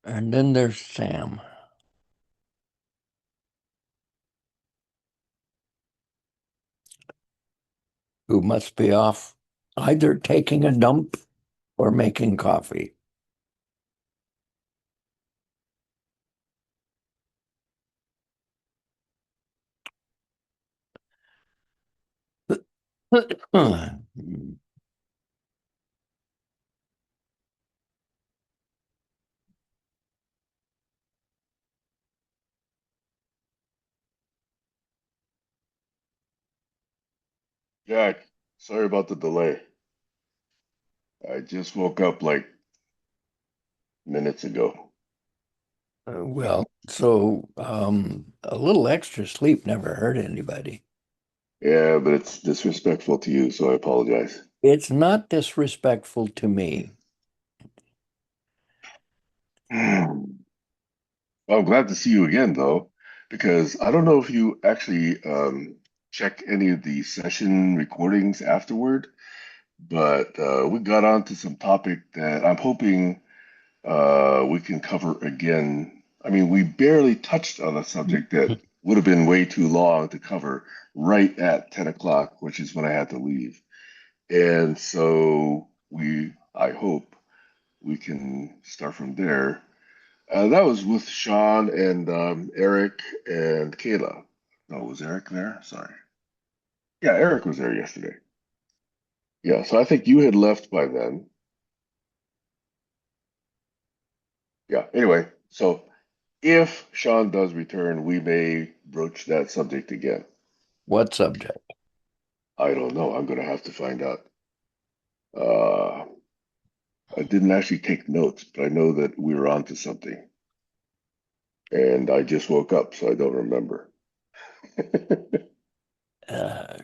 And then there's Sam, who must be off either taking a dump or making coffee. Jack, sorry about the delay. I just woke up like minutes ago. A little extra sleep never hurt anybody. Yeah, but it's disrespectful to you, so I apologize. It's not disrespectful to me. Well, I'm glad to see you again, though, because I don't know if you actually check any of the session recordings afterward, but we got onto some topic that I'm hoping we can cover again. I mean, we barely touched on a subject that would have been way too long to cover right at 10 o'clock, which is when I had to leave. And so I hope we can start from there. That was with Sean and Eric and Kayla. No, was Eric there? Sorry. Yeah, Eric was there yesterday. Yeah, so I think you had left by then. Yeah, anyway, so if Sean does return, we may broach that subject again. What subject? I don't know. I'm going to have to find out. Uh, I didn't actually take notes, but I know that we were on to something. And I just woke up, so I don't remember. Uh,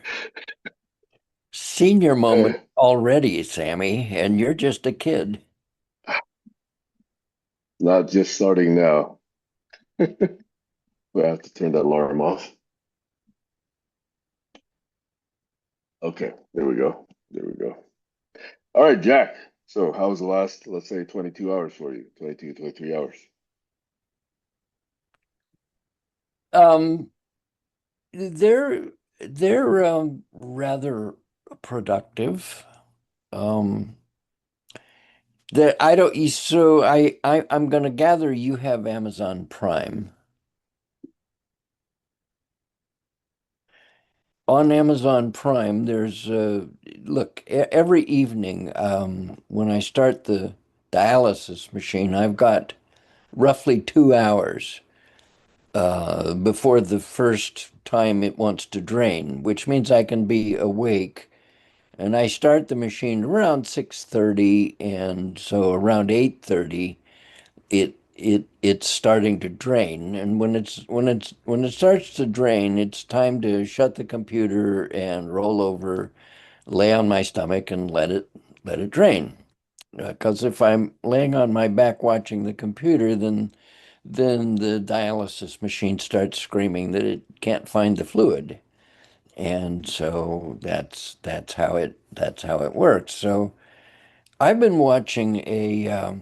Senior moment Eh, already, Sammy, and you're just a kid. Not just starting now. I have to turn that alarm off. Okay, there we go. There we go. All right, Jack. So, how was the last, let's say, 22 hours for you? 22, 23 hours. Um, they're they're rather productive. Um, that I don't. So I'm going to gather you have Amazon Prime. On Amazon Prime, there's look every evening when I start the dialysis machine, I've got roughly 2 hours before the first time it wants to drain, which means I can be awake. And I start the machine around 6:30, and so around 8:30, it's starting to drain. And when it starts to drain, it's time to shut the computer and roll over, lay on my stomach, and let it drain. Because if I'm laying on my back watching the computer, then the dialysis machine starts screaming that it can't find the fluid. And so that's how it works. So I've been watching a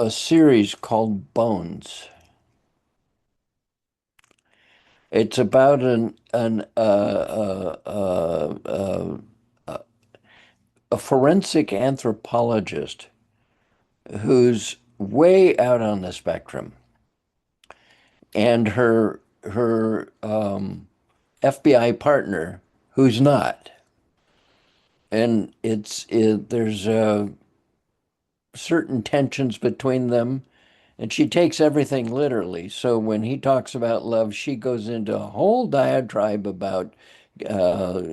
series called Bones. It's about a forensic anthropologist who's way out on the spectrum, and her FBI partner who's not. And there's certain tensions between them, and she takes everything literally. So when he talks about love, she goes into a whole diatribe about uh,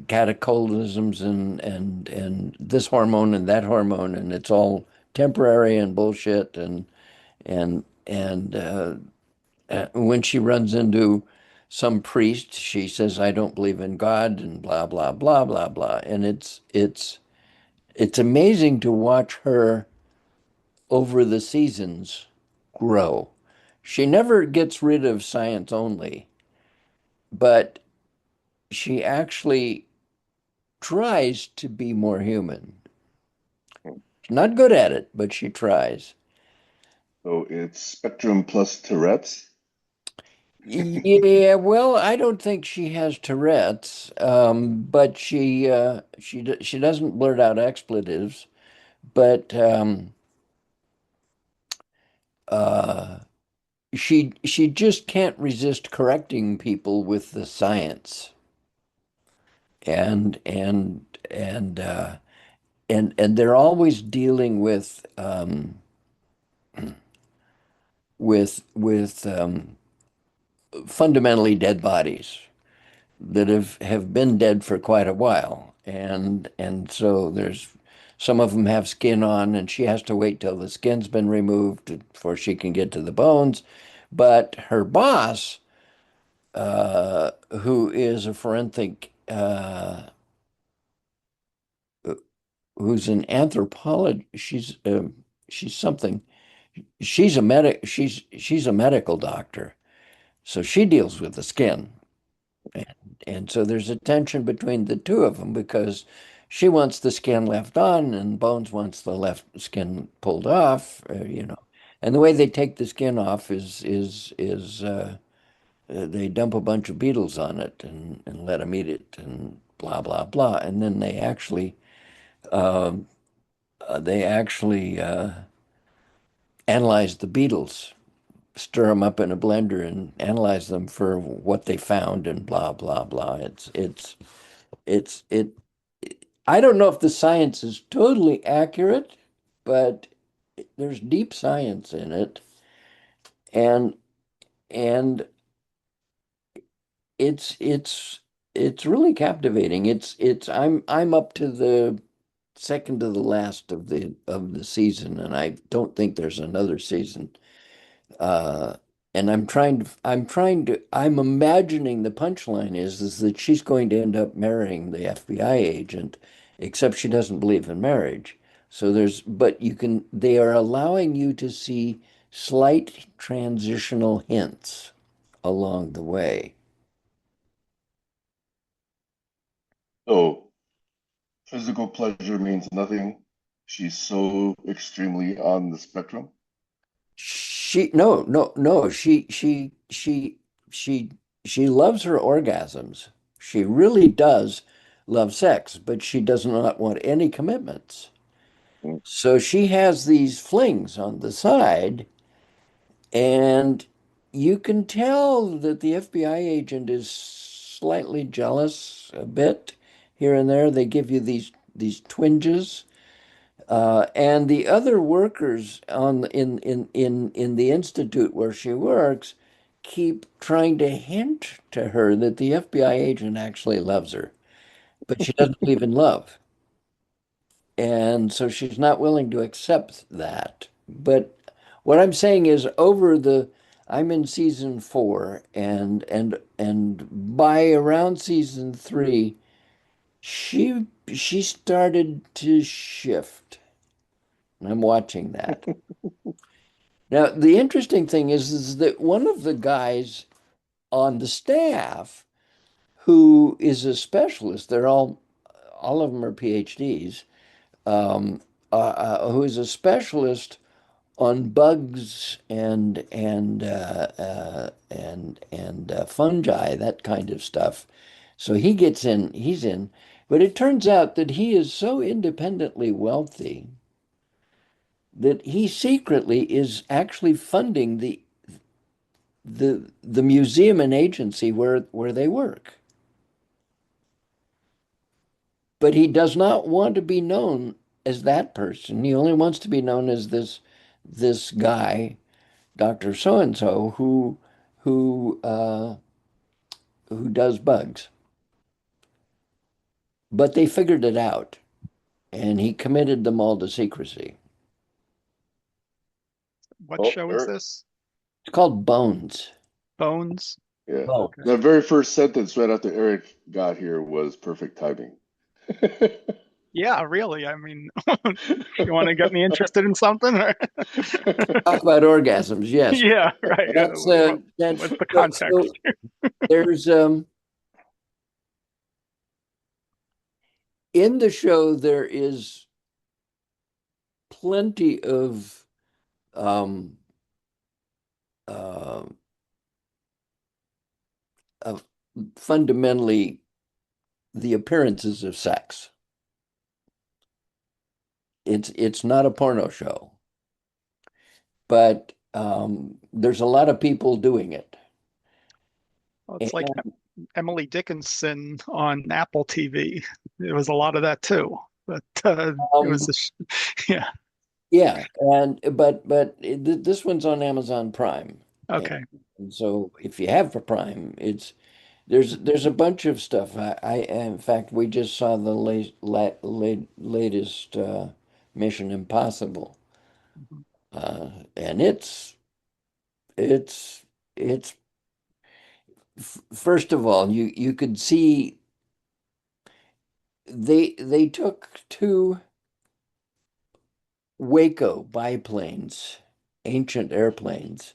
cataclysms and this hormone and that hormone, and it's all temporary and bullshit. And when she runs into some priest, she says, "I don't believe in God," and blah blah blah blah blah. And it's amazing to watch her over the seasons grow. She never gets rid of science only, but she actually tries to be more human. She's not good at it, but she tries. So it's Spectrum plus Tourette's. Yeah, well, I don't think she has Tourette's, but she doesn't blurt out expletives, but uh, she just can't resist correcting people with the science, and and and uh, and they're always dealing with fundamentally dead bodies that have been dead for quite a while, and so there's some of them have skin on, and she has to wait till the skin's been removed before she can get to the bones. But her boss, who is a forensic, who's an anthropologist, she's something. She's a medical doctor, so she deals with the skin. And, and so there's a tension between the two of them because she wants the skin left on and Bones wants the left skin pulled off, you know. And the way they take the skin off is they dump a bunch of beetles on it and let them eat it and blah blah blah. And then um, they actually analyze the beetles, stir them up in a blender and analyze them for what they found and blah blah blah. It's it I don't know if the science is totally accurate, but there's deep science in it, and and it's it's really captivating. It's I'm up to the second to the last of the season, and I don't think there's another season. Uh, and I'm imagining the punchline is that she's going to end up marrying the FBI agent, except she doesn't believe in marriage. So but they are allowing you to see slight transitional hints along the way. So physical pleasure means nothing. She's so extremely on the spectrum. No, she, she loves her orgasms. She really does love sex, but she does not want any commitments. Mm. So she has these flings on the side, and you can tell that the FBI agent is slightly jealous a bit here and there. They give you these twinges. And the other workers in the institute where she works keep trying to hint to her that the FBI agent actually loves her, but she doesn't believe in love. And so she's not willing to accept that. But what I'm saying is I'm in season four, and by around season three, she started to shift. And I'm watching that. Now, the interesting thing is that one of the guys on the staff who is a specialist, all of them are PhDs, um, who is a specialist on bugs and fungi, that kind of stuff. So he's in, but it turns out that he is so independently wealthy that he secretly is actually funding the museum and agency where they work. But he does not want to be known as that person. He only wants to be known as this guy, Dr. So and so, who who does bugs. But they figured it out, and he committed them all to secrecy. What Oh, show is Eric. this? It's called Bones. Bones? Yeah. Okay. Bones. That very first sentence right after Eric got here was perfect timing. Yeah, really. I mean, you want to get me interested in something? Or... Talk about orgasms, yes. Yeah, right. That's What's the so context? there's in the show there is plenty of um uh, of fundamentally the appearances of sex. It's not a porno show, but there's a lot of people doing it. Well, it's like And Emily Dickinson on Apple TV. There was a lot of that too, but it was um, a yeah. yeah, and this one's on Amazon Prime, and, Okay. and so if you have a Prime, it's there's a bunch of stuff. In fact, we just saw the latest Mission Impossible, Mhm. and it's it's first of all, you could see they took two Waco biplanes, ancient airplanes,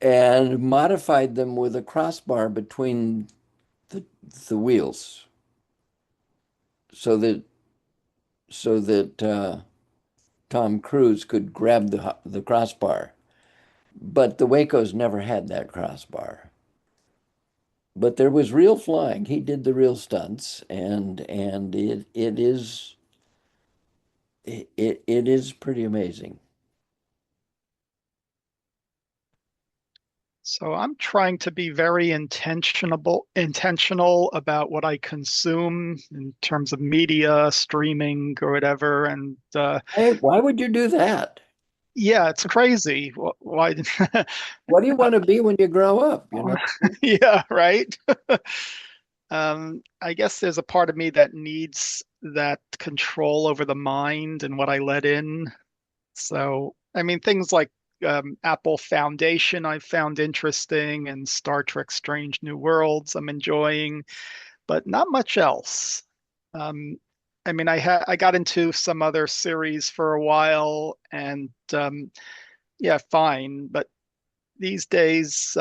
and modified them with a crossbar between the the wheels so that Tom Cruise could grab the crossbar. But the Wacos never had that crossbar. But there was real flying. He did the real stunts, and it is pretty amazing. So I'm trying to be very intentional about what I consume in terms of media, streaming, or whatever. And Why would you do that? yeah, it's crazy. Why? What do you want to be when you grow up? You know? Yeah, right. I guess there's a part of me that needs that control over the mind and what I let in. So, I mean, things like Apple Foundation I found interesting, and Star Trek Strange New Worlds I'm enjoying, but not much else. Um, I mean, I got into some other series for a while, and yeah, fine. But these days,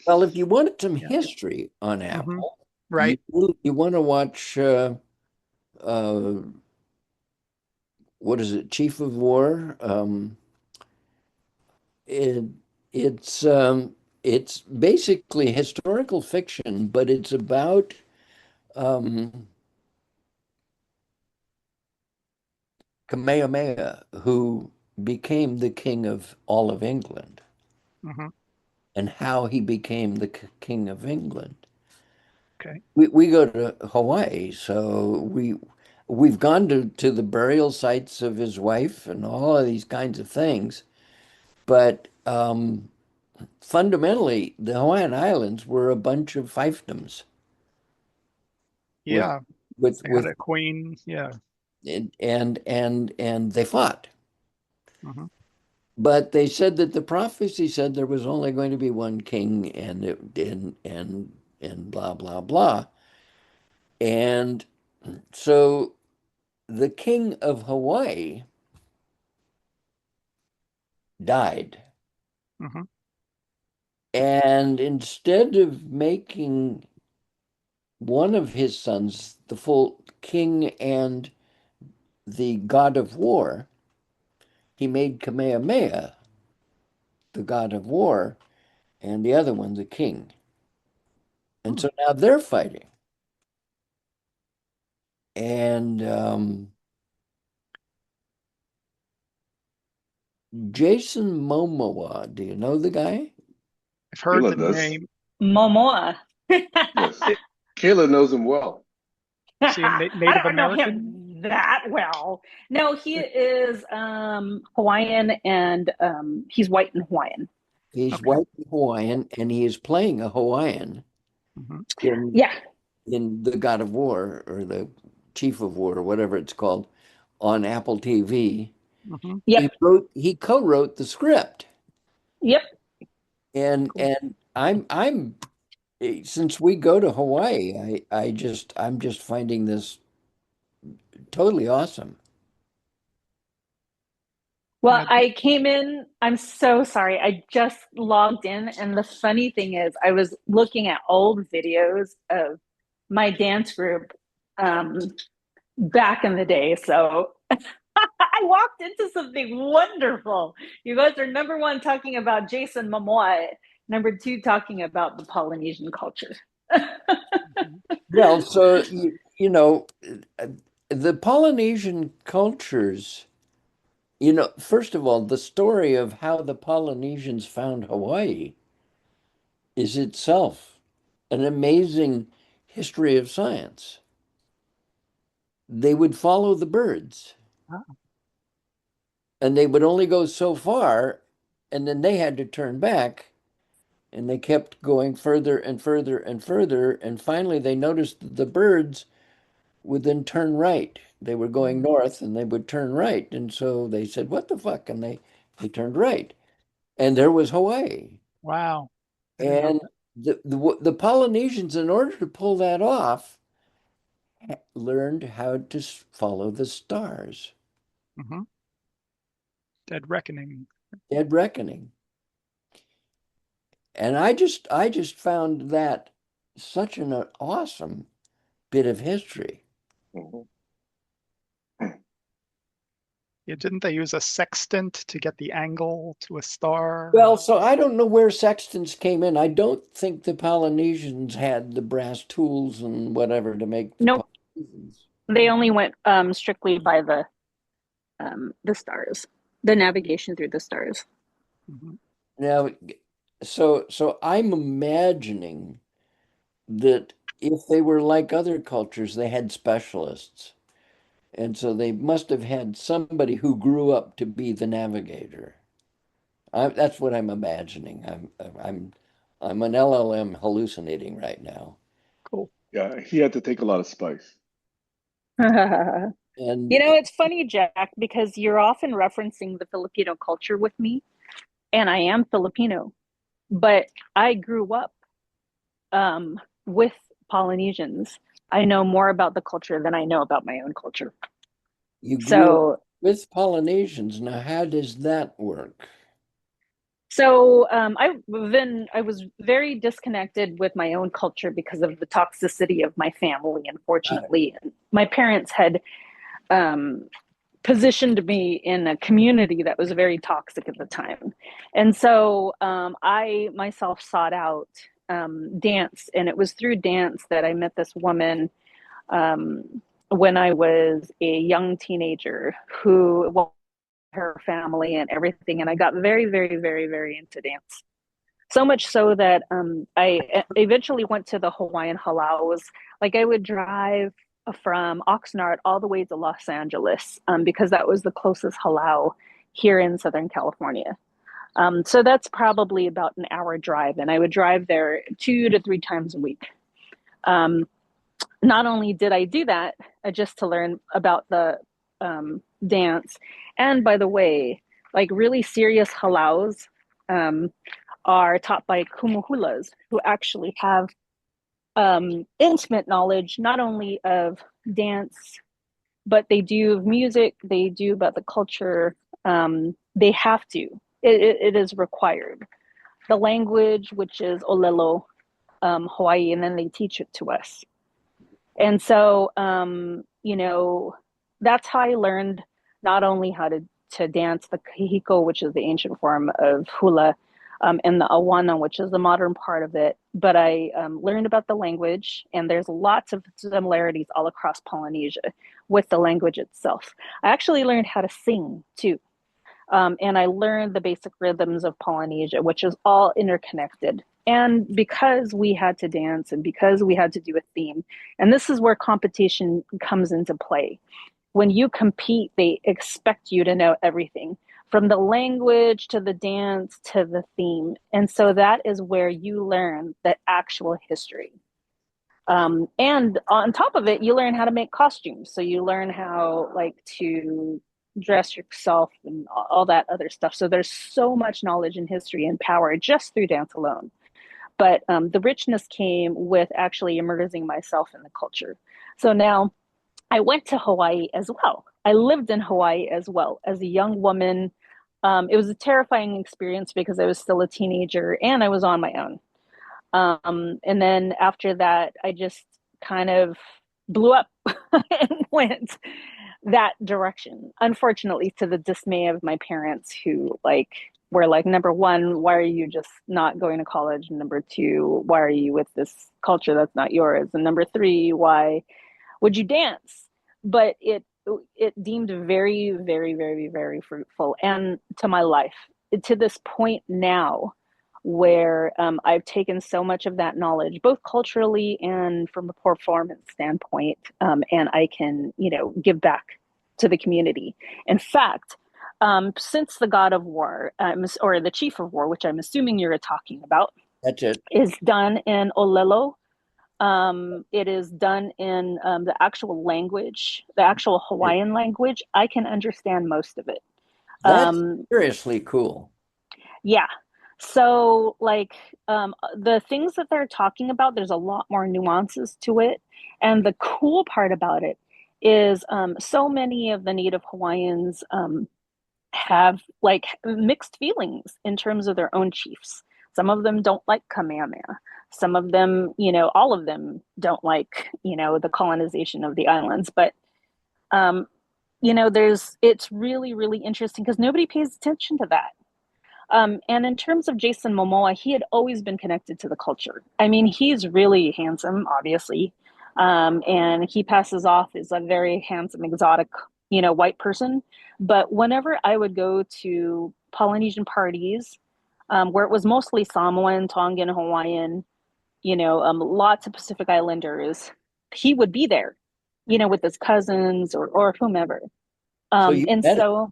Well, if you wanted some yeah, history on hmm Apple, right, you want to watch uh, what is it, Chief of War? It it's it's basically historical fiction, but it's about um, Kamehameha, who became the king of all of England, hmm and how he became the king of England. okay, We go to Hawaii, so we've gone to the burial sites of his wife and all of these kinds of things. But fundamentally, the Hawaiian Islands were a bunch of fiefdoms with yeah, with they had with a queen, yeah, and they fought. hmm But they said that the prophecy said there was only going to be one king, and blah blah blah. And so the king of Hawaii died. hmm And instead of making one of his sons the full king and the god of war, he made Kamehameha the god of war and the other one the king. And hmm. so now they're fighting. And Jason Momoa, do you know the guy? I've heard Kayla the does. name. Momoa. Yes. It, Kayla knows him well. is he a I Native don't know American? him that well. No, he is Hawaiian and he's white and Hawaiian. He's Okay. white and Hawaiian, and he is playing a Hawaiian hmm in Yeah. the God of War or the Chief of War or whatever it's called on Apple TV. hmm Yep. He co-wrote the script. Yep. Cool. And I'm since we go to Hawaii, I'm just finding this totally awesome. Well, Yeah. I came in. I'm so sorry. I just logged in, and the funny thing is, I was looking at old videos of my dance group um, back in the day. So I walked into something wonderful. You guys are number one talking about Jason Momoa, number two talking about the Polynesian culture. Mhm. Well, so you know, uh, the Polynesian cultures, first of all, the story of how the Polynesians found Hawaii is itself an amazing history of science. They would follow the birds, Ah, and they would only go so far, and then they had to turn back, and they kept going further and further and further, and finally they noticed that the birds would then turn right. They were going mm, north and they would turn right. And so they said, "What the fuck?" And they turned right. And there was Hawaii. wow. I didn't know And that. the Polynesians, in order to pull that off, learned how to follow the stars. Hmm. Dead Reckoning. Dead reckoning. And I just found that such an awesome bit of history. Mhm. Yeah, didn't they use a sextant to get the angle to a star? Well, so I don't know where sextants came in. I don't think the Polynesians had the brass tools and whatever to make the Nope, Polynesians. they only went strictly by the stars, the navigation through the stars. Mhm. Now, so I'm imagining that if they were like other cultures, they had specialists. And so they must have had somebody who grew up to be the navigator. That's what I'm imagining. I'm an LLM hallucinating right now. Cool. Yeah, he had to take a lot of spice. And It's funny, Jack, because you're often referencing the Filipino culture with me, and I am Filipino, but I grew up with Polynesians. I know more about the culture than I know about my own culture. you grew up So, with Polynesians. Now, how does that work? I was very disconnected with my own culture because of the toxicity of my family. Got it. Unfortunately, my parents had um, positioned me in a community that was very toxic at the time. And so I myself sought out dance, and it was through dance that I met this woman um, when I was a young teenager who, well, her family and everything. And I got very, very, very, very into dance. So much so that I eventually went to the Hawaiian halaus. Like I would drive from Oxnard all the way to Los Angeles because that was the closest halau here in Southern California. So that's probably about an hour drive, and I would drive there 2 to 3 times a week. Um, Not only did I do that just to learn about the dance, and by the way, like really serious halaus um, are taught by kumuhulas who actually have intimate knowledge not only of dance, but they do of music, they do about the culture. They have to. It is required. The language, which is Olelo, Hawaii, and then they teach it to us. And so, that's how I learned not only how to dance the kahiko, which is the ancient form of hula, and the awana, which is the modern part of it, but I learned about the language, and there's lots of similarities all across Polynesia with the language itself. I actually learned how to sing too. And I learned the basic rhythms of Polynesia, which is all interconnected. And because we had to dance and because we had to do a theme, and this is where competition comes into play. When you compete, they expect you to know everything from the language to the dance to the theme. And so that is where you learn the actual history. And on top of it, you learn how to make costumes. So you learn how like to dress yourself and all that other stuff. So there's so much knowledge and history and power just through dance alone. But the richness came with actually immersing myself in the culture. So now I went to Hawaii as well. I lived in Hawaii as well as a young woman. It was a terrifying experience because I was still a teenager and I was on my own. And then after that, I just kind of blew up and went. that direction. Unfortunately, to the dismay of my parents, who like were like, number one, why are you just not going to college? And number two, why are you with this culture that's not yours? And number three, why would you dance? But it deemed very, very, very, very fruitful and to my life to this point now where I've taken so much of that knowledge, both culturally and from a performance standpoint, and I can, give back to the community. In fact, since the God of War, or the Chief of War, which I'm assuming you're talking about, That's it. is done in Olelo. It is done in the actual language, the actual Hawaiian language. I can understand most of it. That's Um, seriously cool. yeah. So, like, the things that they're talking about, there's a lot more nuances to it. And the cool part about it is so many of the Native Hawaiians have like mixed feelings in terms of their own chiefs. Some of them don't like Kamehameha. Some of them, all of them don't like, the colonization of the islands. But, um, it's really, really interesting because nobody pays attention to that. And in terms of Jason Momoa, he had always been connected to the culture. I mean, he's really handsome, obviously. And he passes off as a very handsome, exotic, white person. But whenever I would go to Polynesian parties, where it was mostly Samoan, Tongan, Hawaiian, lots of Pacific Islanders, he would be there, with his cousins or whomever. So you And met him. so,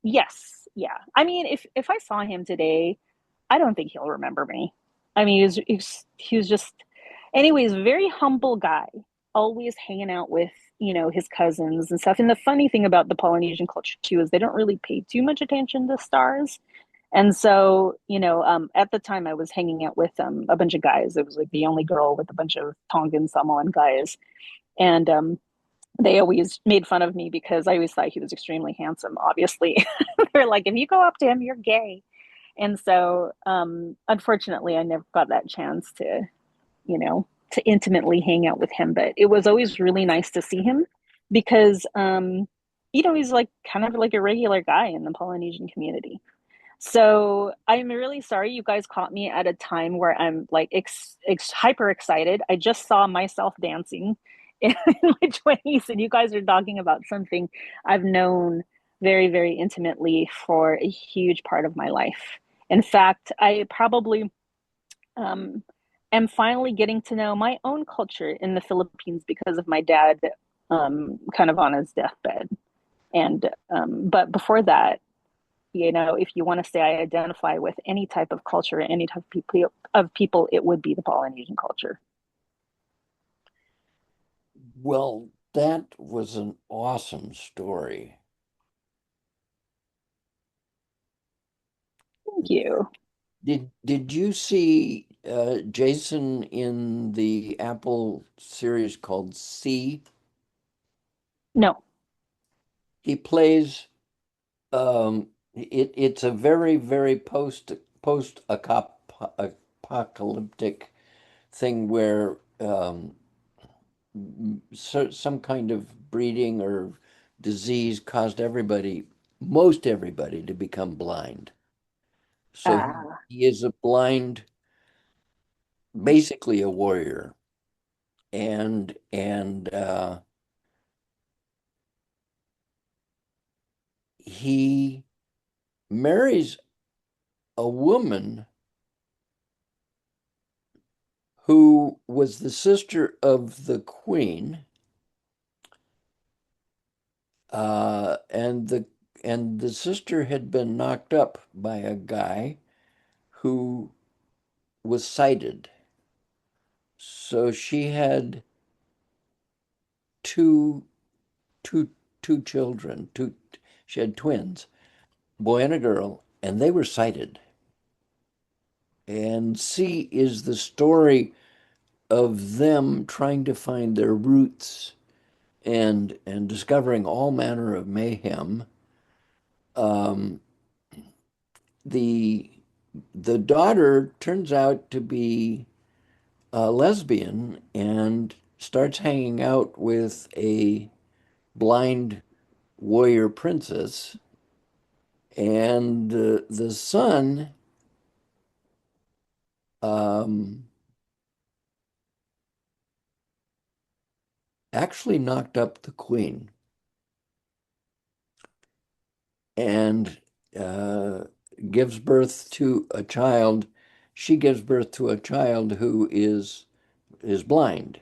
yes, yeah. I mean, if I saw him today, I don't think he'll remember me. I mean, he was just, anyways, very humble guy, always hanging out with his cousins and stuff. And the funny thing about the Polynesian culture too is they don't really pay too much attention to stars. And so, at the time I was hanging out with a bunch of guys. It was like the only girl with a bunch of Tongan Samoan guys, and they always made fun of me because I always thought he was extremely handsome. Obviously, they're like, if you go up to him, you're gay. And so, unfortunately, I never got that chance to intimately hang out with him. But it was always really nice to see him because, he's like kind of like a regular guy in the Polynesian community. So I'm really sorry you guys caught me at a time where I'm like hyper excited. I just saw myself dancing in my 20s, and you guys are talking about something I've known very, very intimately for a huge part of my life. In fact, I probably um, am finally getting to know my own culture in the Philippines because of my dad kind of on his deathbed. And but before that, if you want to say I identify with any type of culture, any type of people, it would be the Polynesian culture. Well, that was an awesome story. Thank you. Did you see Jason in the Apple series called C? No. He plays it's a very, very post apocalyptic thing where some kind of breeding or disease caused most everybody, to become blind. So Uh, he is a blind, basically a warrior, and he marries a woman who was the sister of the queen, and the sister had been knocked up by a guy who was sighted. So she had two two two children, two she had twins, boy and a girl, and they were sighted. And C is the story of them trying to find their roots and discovering all manner of mayhem. Um, the the daughter turns out to be a lesbian and starts hanging out with a blind warrior princess, and the son um, actually knocked up the queen and uh, gives birth to a child. She gives birth to a child who is blind.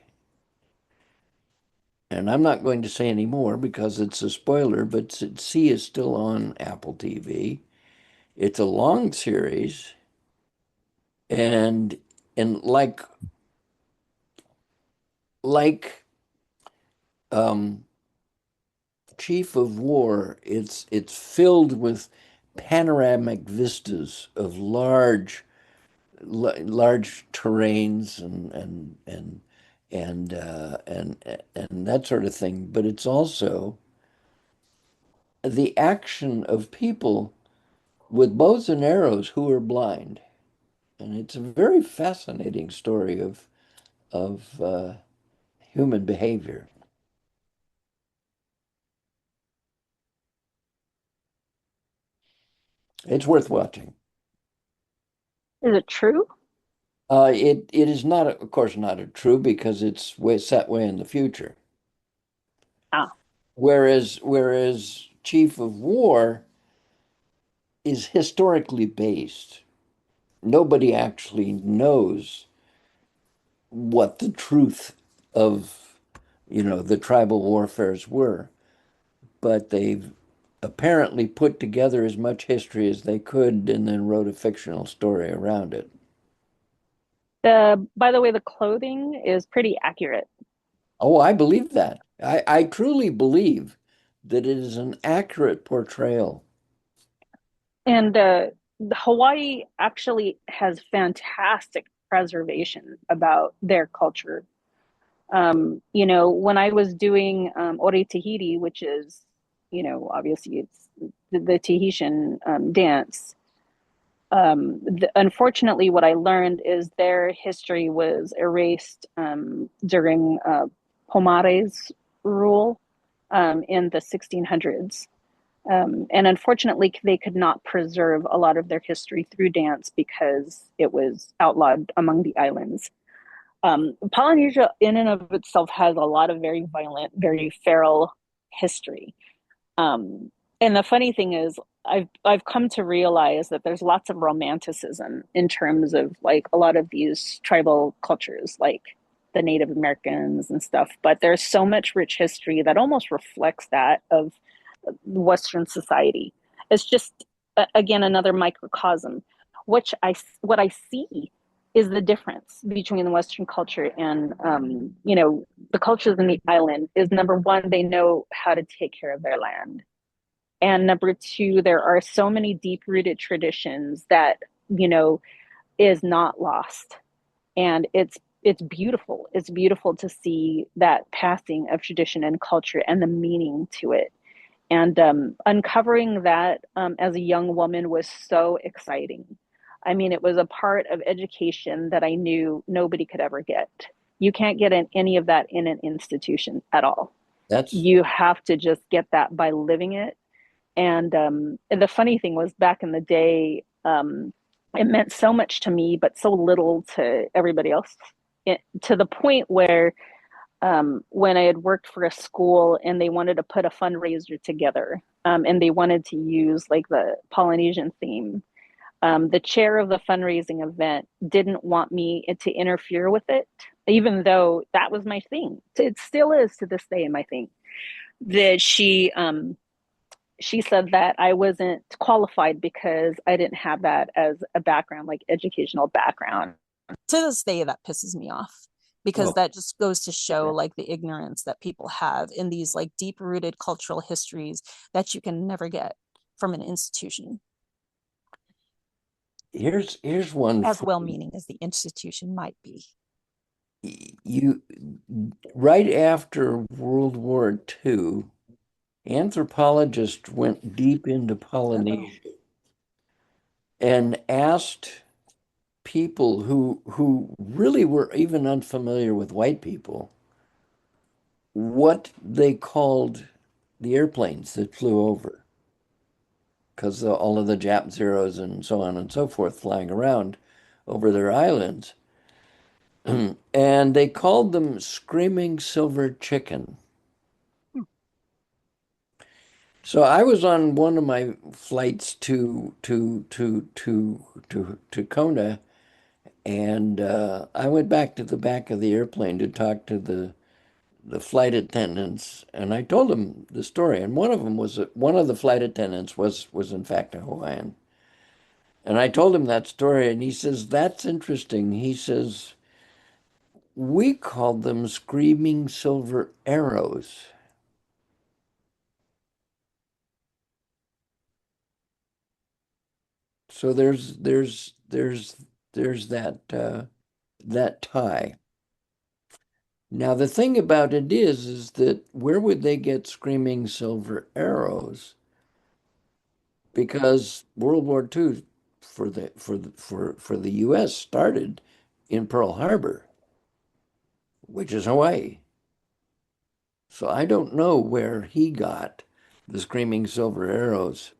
And I'm not going to say any more because it's a spoiler, but C is still on Apple TV. It's a long series, and and like um, Chief of War, it's filled with panoramic vistas of large terrains and that sort of thing. But it's also the action of people with bows and arrows who are blind. And it's a very fascinating story of human behavior. It's worth watching. Is it true? It is not, of course, not a true because it's set way in the future. Ah, Whereas Chief of War is historically based. Nobody actually knows what the truth of, the tribal warfares were, but they've apparently put together as much history as they could and then wrote a fictional story around it. by the way, the clothing is pretty accurate. Oh, I believe that. I truly believe that it is an accurate portrayal. And Hawaii actually has fantastic preservation about their culture. When I was doing Ori Tahiti, which is, obviously it's the Tahitian dance. Unfortunately, what I learned is their history was erased during Pomare's rule in the 1600s. And unfortunately, they could not preserve a lot of their history through dance because it was outlawed among the islands. Polynesia, in and of itself, has a lot of very violent, very feral history. Um, and the funny thing is, I've come to realize that there's lots of romanticism in terms of like a lot of these tribal cultures, like the Native Americans and stuff. But there's so much rich history that almost reflects that of Western society. It's just again another microcosm. What I see is the difference between the Western culture and the cultures in the island is number one, they know how to take care of their land. And number two, there are so many deep rooted traditions that, is not lost. And it's beautiful. It's beautiful to see that passing of tradition and culture and the meaning to it. And uncovering that as a young woman was so exciting. I mean, it was a part of education that I knew nobody could ever get. You can't get any of that in an institution at all. That's You have to just get that by living it. And the funny thing was, back in the day, it meant so much to me, but so little to everybody else. To the point where when I had worked for a school and they wanted to put a fundraiser together, and they wanted to use like the Polynesian theme. The chair of the fundraising event didn't want me to interfere with it, even though that was my thing. It still is to this day my thing. That she said that I wasn't qualified because I didn't have that as a background, like educational background. To this day, that pisses me off because oh, that just goes to show like the ignorance that people have in these like deep rooted cultural histories that you can never get from an institution, here's one as for well meaning as the institution might be. you. Right after World War II, anthropologists went deep into Uh-oh. Polynesia and asked people who really were even unfamiliar with white people what they called the airplanes that flew over because all of the Jap Zeros and so on and so forth flying around over their islands. And they called them Screaming Silver Chicken. So I was on one of my flights to Kona, and I went back to the back of the airplane to talk to the flight attendants, and I told them the story. And one of the flight attendants was in fact a Hawaiian, and I told him that story, and he says that's interesting. He says we called them screaming silver arrows. So there's that tie. Now the thing about it is that where would they get screaming silver arrows? Because World War II for the US started in Pearl Harbor, which is Hawaii. So I don't know where he got the screaming silver arrows.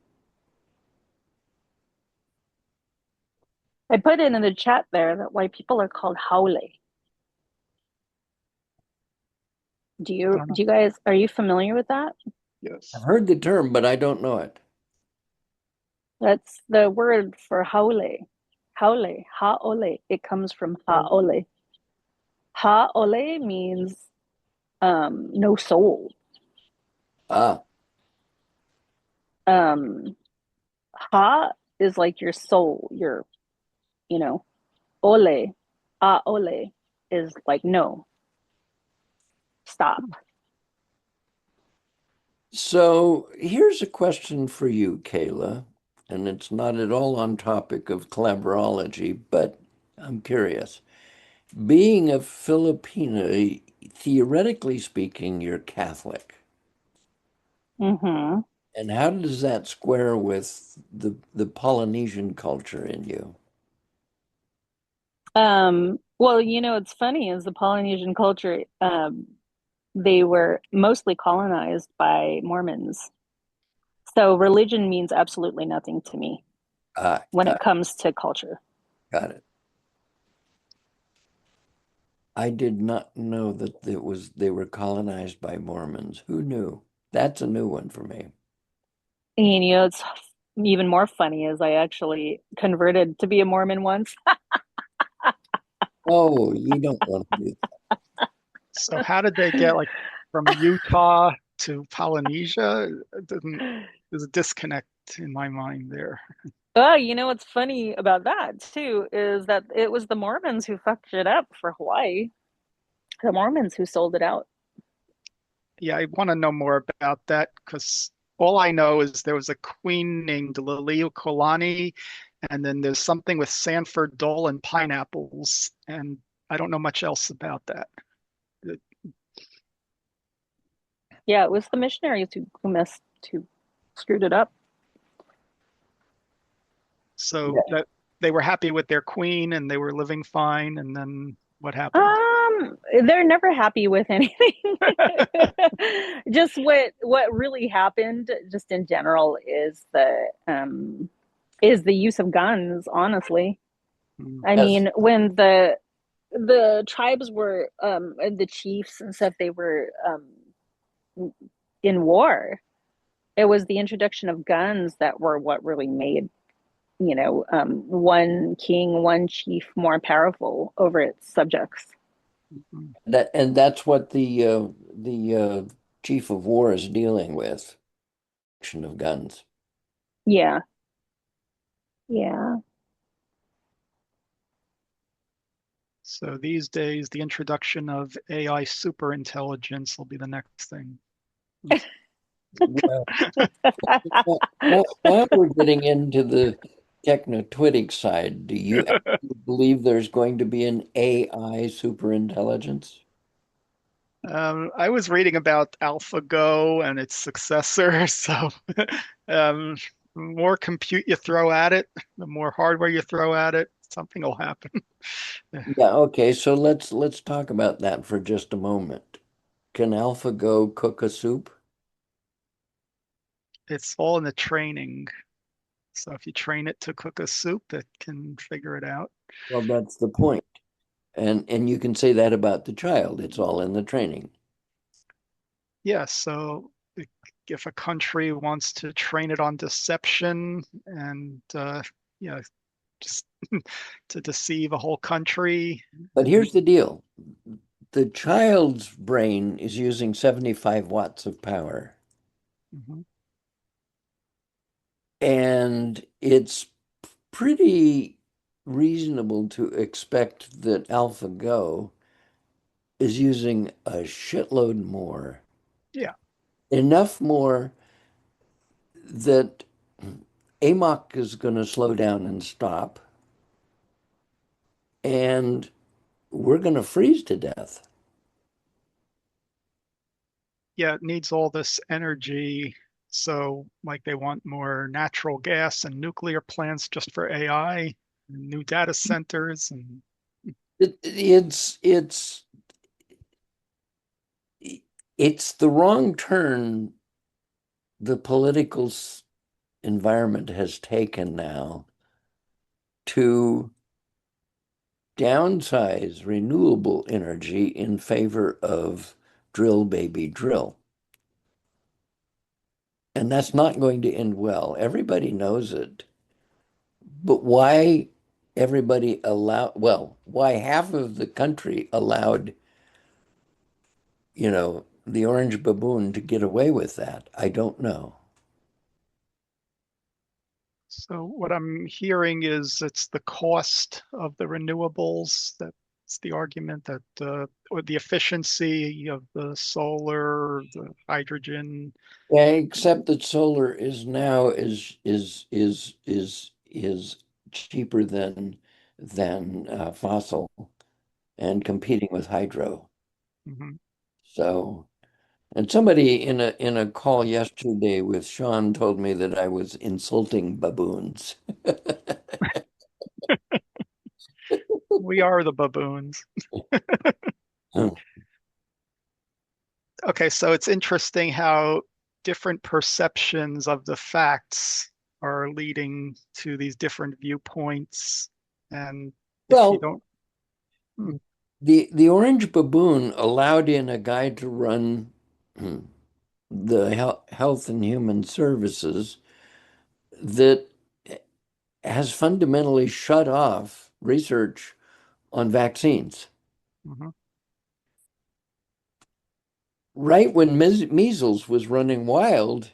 I put it in the chat there that why people are called haole. I don't know. Do you guys are you familiar with that? I've Yes. heard the term, but I don't know it. That's the word for haole. Haole, haole. It comes from Oh, haole. Haole means no soul. Ah, Um ha is like your soul, your you know, ole, ole is like no, stop. so here's a question for you, Kayla, and it's not at all on topic of collaborology, but I'm curious. Being a Filipino, theoretically speaking, you're Catholic. Mm-hmm. And how does that square with the Polynesian culture in you? Well, it's funny is the Polynesian culture, they were mostly colonized by Mormons. So religion means absolutely nothing to me Ah, when it comes to culture. got it. I did not know that they were colonized by Mormons. Who knew? That's a new one for me. And it's even more funny is I actually converted to be a Mormon once. Oh, you don't want to do so how did they get like from Utah to Polynesia? There's a disconnect in my mind there. Oh, what's funny about that too is that it was the Mormons who fucked it up for Hawaii. The Mormons who sold it out. Yeah, I want to know more about that because all I know is there was a queen named Liliuokalani, and then there's something with Sanford Dole and pineapples, and I don't know much else about that. Yeah, it was the missionaries who screwed it up. So that they were happy with their queen and they were living fine, and then what happened? They're never happy with anything. Just what really happened, just in general, is the use of guns. Honestly, Mm, I Yes, mean, when the tribes were the chiefs and stuff, they were in war. It was the introduction of guns that were what really made one king, one chief more powerful over its subjects. mm. that's what the chief of war is dealing with, action of guns. Yeah, yeah. So these days, the introduction of AI superintelligence will be the next thing. Well, now we're getting into the techno-twitting side. Do you actually believe there's going to be an AI superintelligence? I was reading about AlphaGo and its successor. So, um, the more compute you throw at it, the more hardware you throw at it, something will happen. Yeah, okay, so let's talk about that for just a moment. Can AlphaGo cook a soup? It's all in the training. So if you train it to cook a soup, it can figure it out. Well, that's the point. And you can say that about the child. It's all in the training. Yeah, so if a country wants to train it on deception and you know, just to deceive a whole country, But and here's the deal. The child's brain is using 75 watts of power, mhm. and it's pretty reasonable to expect that AlphaGo is using a shitload more, Yeah, enough more that AMOC is going to slow down and stop, and we're going to freeze to death. yeah, it needs all this energy. So like they want more natural gas and nuclear plants just for AI, new data centers, and It's it's the wrong turn the political environment has taken now to downsize renewable energy in favor of drill, baby, drill. And that's not going to end well. Everybody knows it. But why why half of the country allowed, the orange baboon to get away with that? I don't know. so what I'm hearing is it's the cost of the renewables. That's the argument that, or the efficiency of the solar, the hydrogen. Yeah, except that solar is now is cheaper than fossil and competing with hydro. Mhm. So, and somebody in a call yesterday with Sean told me that I was insulting baboons. We are the baboons. Okay, so it's interesting how different perceptions of the facts are leading to these different viewpoints. And if you Well, don't, hmm, the orange baboon allowed in a guy to run the health and human services that has fundamentally shut off research on vaccines. mhm, Right when measles was running wild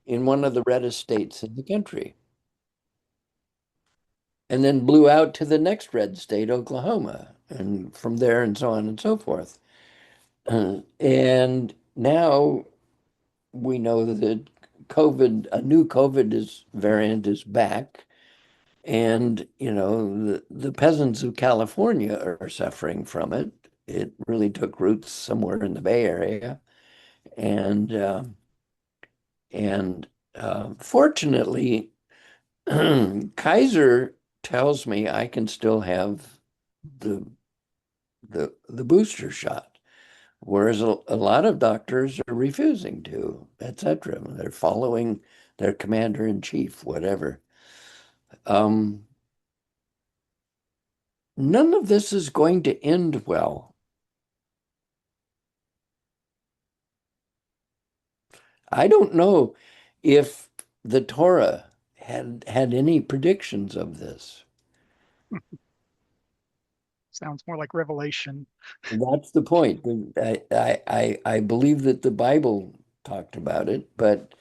in one of the reddest states in the country, and then blew out to the next red state, Oklahoma, and from there and so on and so forth. And now we know that a new COVID variant is back. And, the peasants of California are suffering from it. It really took roots somewhere in the Bay Area. And fortunately, Kaiser tells me I can still have the the booster shot, whereas a lot of doctors are refusing to, etc. They're following their commander in chief, whatever. Um, None of this is going to end well. I don't know if the Torah had any predictions of this. sounds more like Revelation. That's the point. I believe that the Bible talked about it, but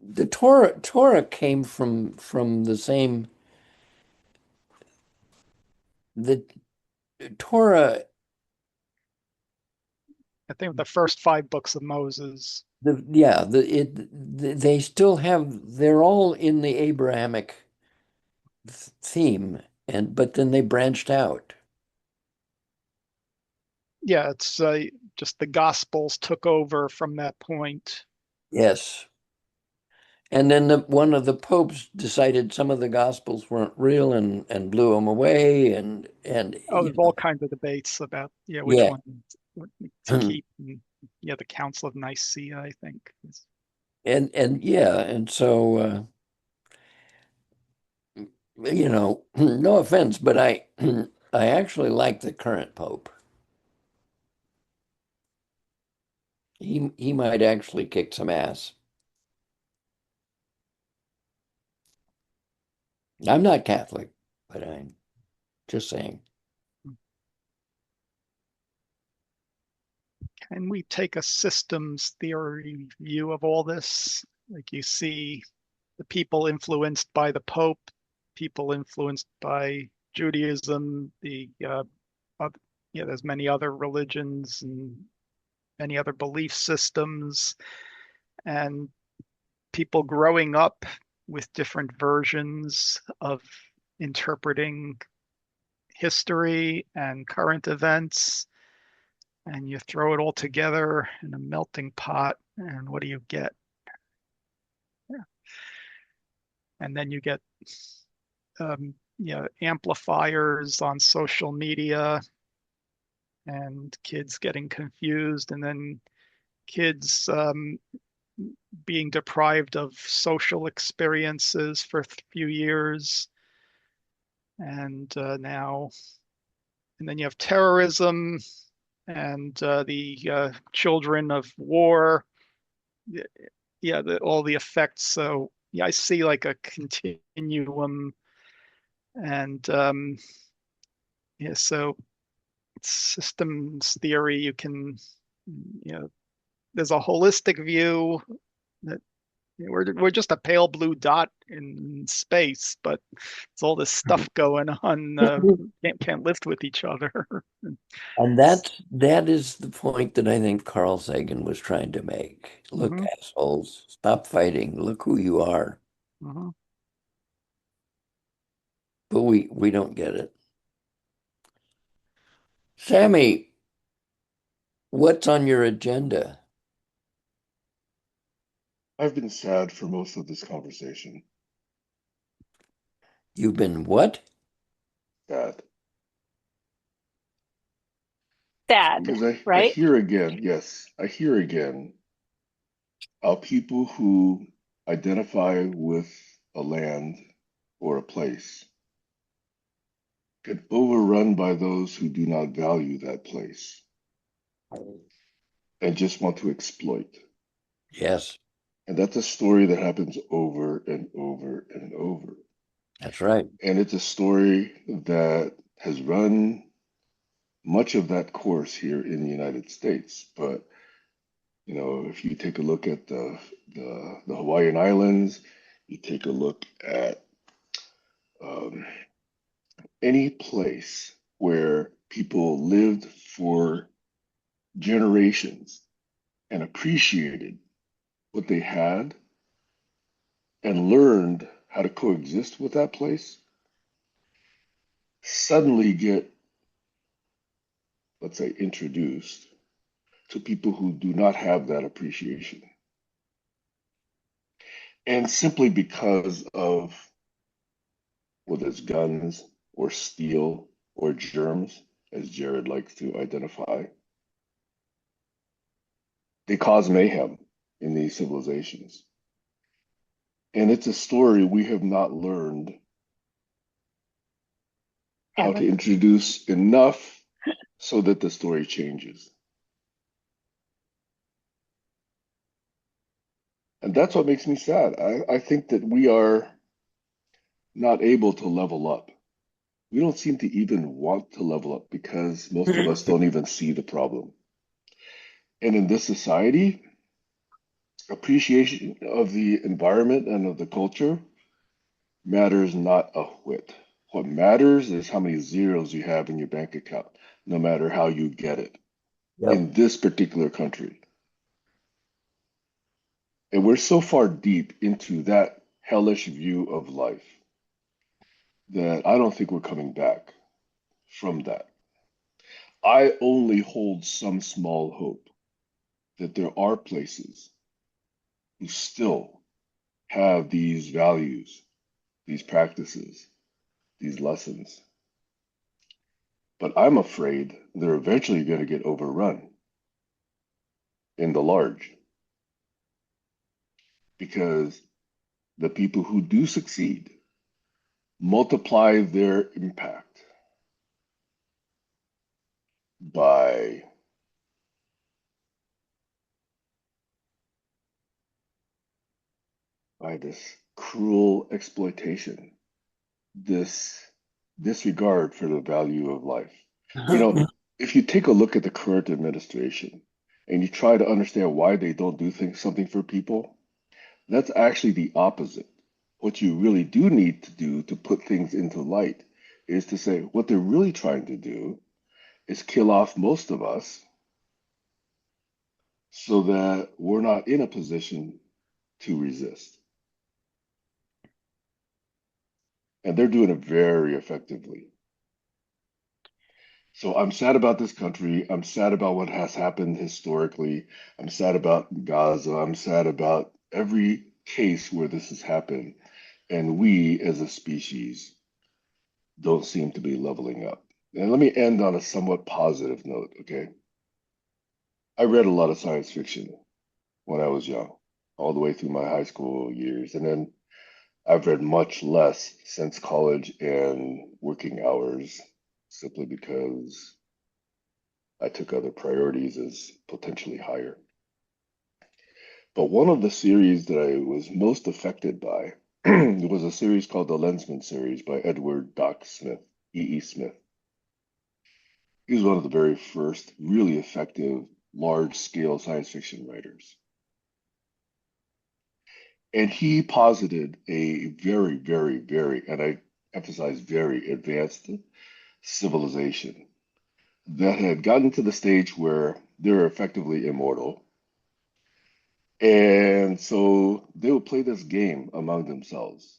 the Torah came from the same. The Torah, I think the first five books of Moses. they still they're all in the Abrahamic theme, but then they branched out. Yeah, it's just the Gospels took over from that point. Yes. And then one of the popes decided some of the gospels weren't real and blew them away. And Oh, there's all kinds of debates about, yeah, which yeah. one to keep. And, yeah, the Council of Nicaea, I think. and yeah, and so no offense, but I I actually like the current pope. He might actually kick some ass. I'm not Catholic, but I'm just saying. Can we take a systems theory view of all this? Like you see the people influenced by the Pope, people influenced by Judaism, there's many other religions and many other belief systems, and people growing up with different versions of interpreting history and current events, and you throw it all together in a melting pot, and what do you get? Yeah. And then you get amplifiers on social media and kids getting confused, and then kids being deprived of social experiences for a few years, and now, and then you have terrorism and the children of war. Yeah, all the effects. So yeah, I see like a continuum, and yeah, so systems theory, you can, you know, there's a holistic view that we're just a pale blue dot in space, but it's all this stuff going on. Can't live with each other. And that is the point that I think Carl Sagan was trying to make. Look, Mhm, assholes, stop fighting. Look who you are. mhm. But we don't get it. Sammy, what's on your agenda? I've been sad for most of this conversation. You've been what? Sad. Sad, Because I right? hear again, yes, I hear again how people who identify with a land or a place get overrun by those who do not value that place and just want to exploit. Yes, And that's a story that happens over and over and over. that's right. And it's a story that has run much of that course here in the United States. But if you take a look at the Hawaiian Islands, you take a look at um, any place where people lived for generations and appreciated what they had and learned how to coexist with that place, suddenly get, let's say, introduced to people who do not have that appreciation. And simply because of whether it's guns or steel or germs, as Jared likes to identify, they cause mayhem in these civilizations. And it's a story we have not learned how to Ever. introduce enough so that the story changes. And that's what makes me sad. I think that we are not able to level up. We don't seem to even want to level up because most of us don't even see the problem. And in this society, appreciation of the environment and of the culture matters not a whit. What matters is how many zeros you have in your bank account, no matter how you get it Yep. in this particular country. And we're so far deep into that hellish view of life that I don't think we're coming back from that. I only hold some small hope that there are places who still have these values, these practices, these lessons. But I'm afraid they're eventually going to get overrun in the large. because the people who do succeed multiply their impact by this cruel exploitation, this disregard for the value of life. You know, if you take a look at the current administration and you try to understand why they don't do something for people, that's actually the opposite. What you really do need to do to put things into light is to say what they're really trying to do is kill off most of us so that we're not in a position to resist. And they're doing it very effectively. So I'm sad about this country. I'm sad about what has happened historically. I'm sad about Gaza. I'm sad about every case where this has happened. And we as a species don't seem to be leveling up. And let me end on a somewhat positive note, okay? I read a lot of science fiction when I was young, all the way through my high school years. And then I've read much less since college and working hours simply because I took other priorities as potentially higher. But one of the series that I was most affected by was a series called the Lensman series by Edward Doc Smith, E. E. Smith. He was one of the very first really effective large-scale science fiction writers. And he posited a very, very, very, and I emphasize very advanced civilization that had gotten to the stage where they're effectively immortal. And so they would play this game among themselves.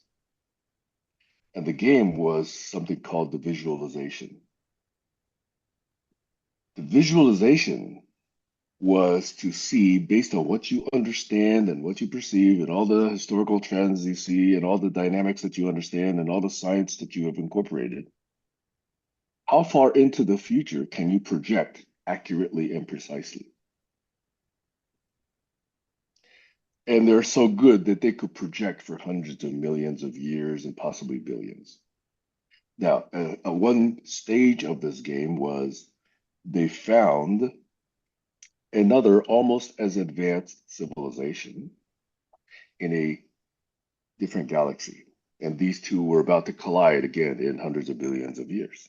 And the game was something called the visualization. The visualization was to see, based on what you understand and what you perceive, and all the historical trends you see, and all the dynamics that you understand, and all the science that you have incorporated, how far into the future can you project accurately and precisely? And they're so good that they could project for hundreds of millions of years and possibly billions. Now, one stage of this game was they found another almost as advanced civilization in a different galaxy. And these two were about to collide again in hundreds of billions of years.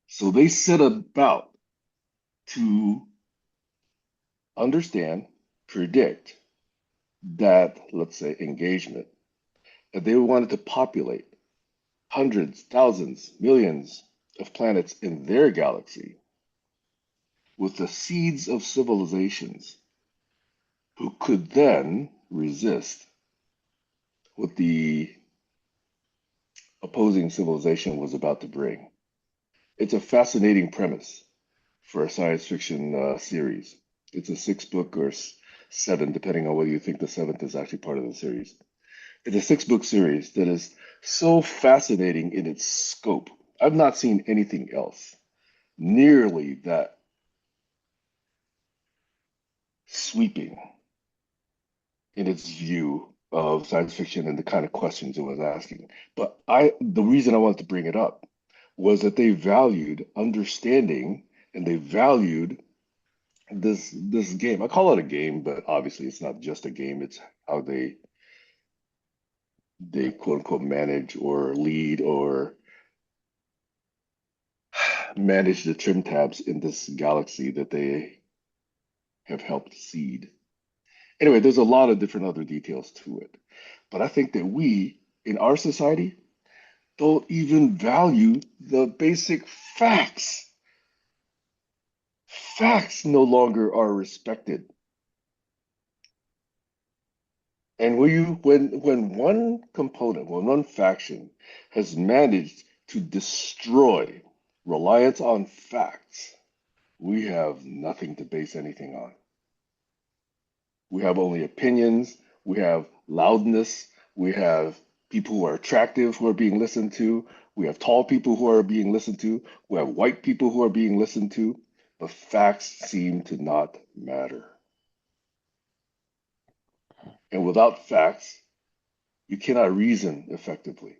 So they set about to understand, predict that, let's say, engagement. And they wanted to populate hundreds, thousands, millions of planets in their galaxy with the seeds of civilizations who could then resist what the opposing civilization was about to bring. It's a fascinating premise for a science fiction series. It's a six-book or seven, depending on whether you think the seventh is actually part of the series. It's a six-book series that is so fascinating in its scope. I've not seen anything else nearly that sweeping in its view of science fiction and the kind of questions it was asking. But the reason I wanted to bring it up was that they valued understanding and they valued this game. I call it a game, but obviously it's not just a game. It's how they quote unquote manage or lead or manage the trim tabs in this galaxy that they have helped seed. Anyway, there's a lot of different other details to it. But I think that we in our society don't even value the basic facts. Facts no longer are respected. And when one component, when one faction has managed to destroy reliance on facts, we have nothing to base anything on. We have only opinions, we have loudness, we have people who are attractive who are being listened to, we have tall people who are being listened to, we have white people who are being listened to, but facts seem to not matter. And without facts, you cannot reason effectively.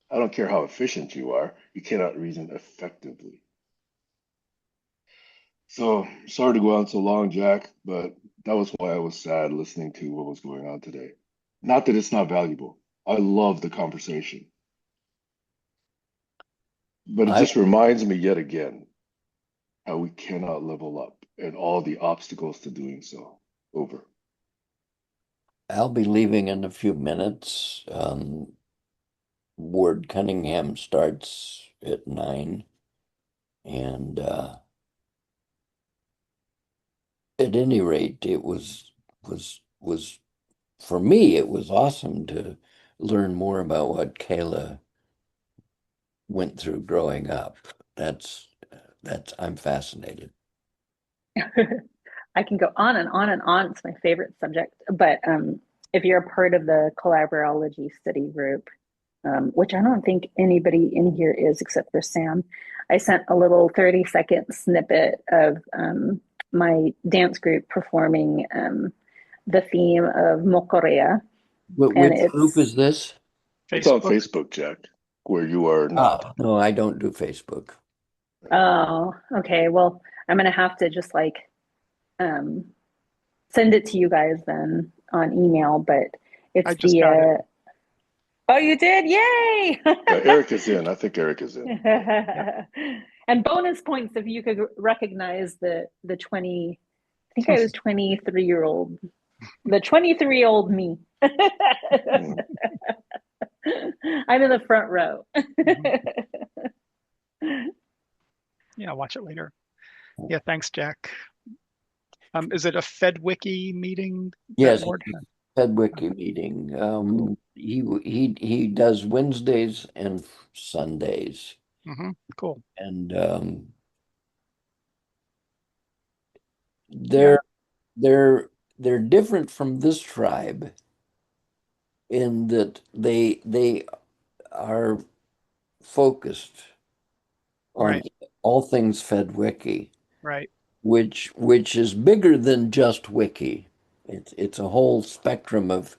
I don't care how efficient you are, you cannot reason effectively. So sorry to go on so long, Jack, but that was why I was sad listening to what was going on today. Not that it's not valuable. I love the conversation, but it I just reminds me yet again how we cannot level up and all the obstacles to doing so. Over. I'll be leaving in a few minutes. Ward Cunningham starts at 9, and at any rate, it was for me, it was awesome to learn more about what Kayla went through growing up. That's that's I'm fascinated. I can go on and on and on. It's my favorite subject. But if you're a part of the Collaborology study group, which I don't think anybody in here is except for Sam, I sent a little 30-second snippet of my dance group performing the theme of Mokorea. And Which group it's, is this? It's on Facebook. Facebook, Jack, where you are not. Ah, no, I don't do Facebook. oh, okay. Well, I'm going to have to just like um, send it to you guys then on email, but I it's just the got it. oh, you did? Yay! Yeah, Eric is in. I think Eric is in. Yep. And bonus points if you could recognize the 20, I think I was 23-year-old, the 23-year-old me. Mm. I'm in the front row. Mhm. Yeah, I'll watch it later. Yeah, thanks, Jack. Is it a FedWiki meeting that Yes, Ward had? Fedwicke meeting. Cool. He does Wednesdays and Sundays, Cool. and Yeah. they're they're they're different from this tribe in that they are focused on Right. all things Fedwicke, Right. which is bigger than just wiki. It's a whole spectrum of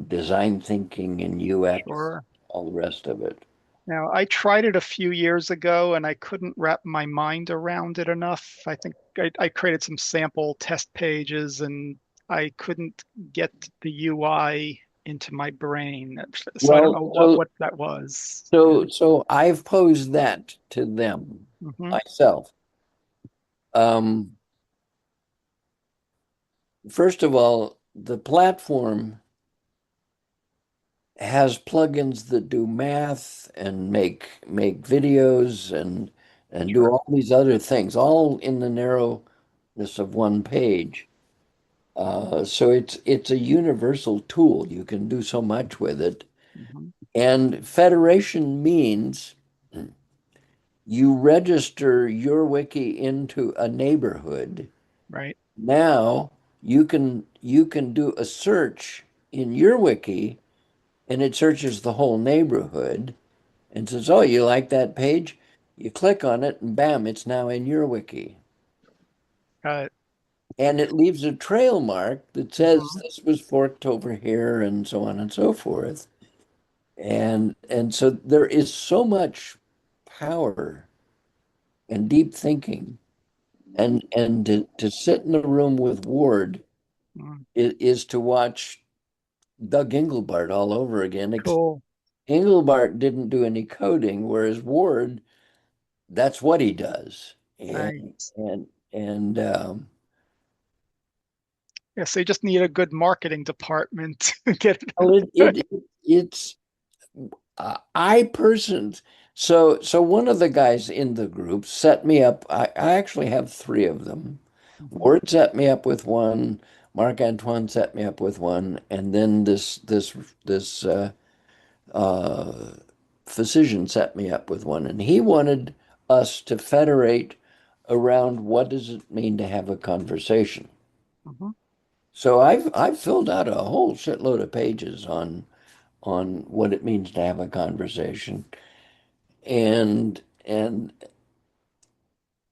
design thinking and UX, Sure. all the rest of it. Now, I tried it a few years ago and I couldn't wrap my mind around it enough. I think I created some sample test pages and I couldn't get the UI into my brain. So I don't Well, know what that was. Yeah. so I've posed that to them hmm myself. Um, First of all, the platform has plugins that do math and make videos and do Sure. all these other things, all in the narrowness of one page. So it's a universal tool. You can do so much with it. hmm And federation means you register your wiki into a neighborhood. Right. Now you can do a search in your wiki and it searches the whole neighborhood and says, "Oh, you like that page?" You click on it and bam, it's now in your wiki. Got it. And it leaves a trail mark that says hmm this was forked over here and so on and so forth. And so there is so much power and deep thinking and to sit in a room with Ward mm is to watch Doug Engelbart all over again. Cool. Engelbart didn't do any coding, whereas Ward, that's what he does. And Nice. and and Yeah, so you just need a good marketing department to get well, it. it's I persons. So one of the guys in the group set me up. I actually have three of them. hmm Ward set me up with one. Marc Antoine set me up with one, and then this uh, physician set me up with one, and he wanted us to federate around what does it mean to have a conversation. hmm So I've filled out a whole shitload of pages on what it means to have a conversation, and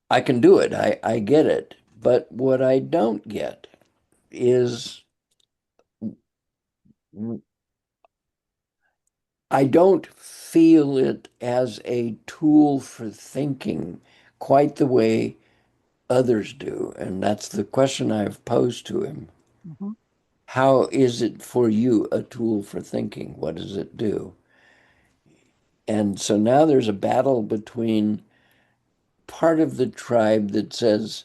I can do it. I get it. But what I don't get is I don't feel it as a tool for thinking quite the way others do. And that's the question I've posed to him. Mhm. How is it for you a tool for thinking? What does it do? And so now there's a battle between part of the tribe that says,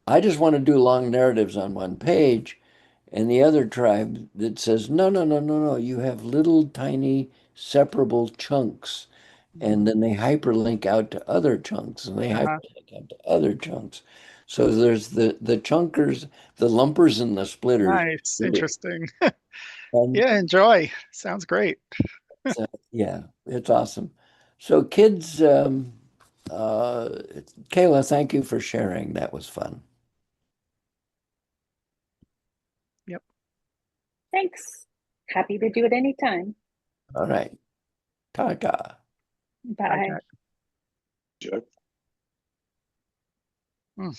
I just want to do long narratives on one page, and the other tribe that says, no, no, no, no, no, you have little tiny separable chunks. And Mhm. then they hyperlink out to other chunks, and they Uh-huh. hyperlink out to other chunks. So there's the chunkers, the lumpers, and the splitters. Nice. Interesting. And Yeah, enjoy. Sounds great. so, yeah, it's awesome. So kids, uh, Kayla, thank you for sharing. That was fun. Yep. Thanks. Happy to do it anytime. All right. Ta-ta. Bye, Bye. Jack. Jack? Hmm.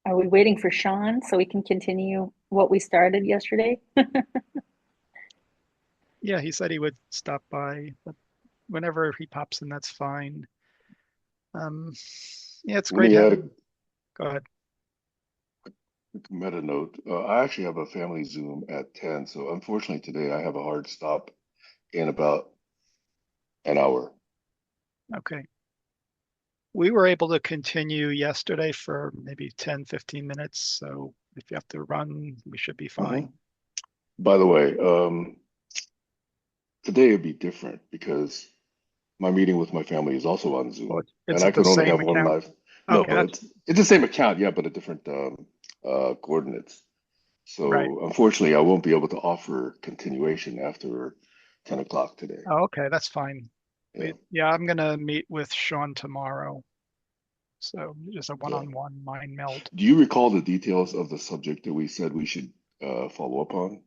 Are we waiting for Sean so we can continue what we started yesterday? Yeah, he said he would stop by, but whenever he pops in, that's fine. Um, yeah, it's Let great me add a having. Go ahead. quick meta note. I actually have a family Zoom at 10, so unfortunately today I have a hard stop in about an hour. Okay. We were able to continue yesterday for maybe 10, 15 minutes. So if you have to run, we should be Mhm. fine. By the way, today it'd be different because my meeting with my family is also on Well, Zoom, is and I it the could only same have one account? live. No, Okay, that's it's the same account, yeah, but a different coordinates. right. So unfortunately, I won't be able to offer continuation after 10 o'clock today. Oh, okay, that's fine. Yeah, Yeah, I'm gonna meet with Sean tomorrow. So just a yeah. one-on-one mind meld. Do you recall the details of the subject that we said we should follow up on?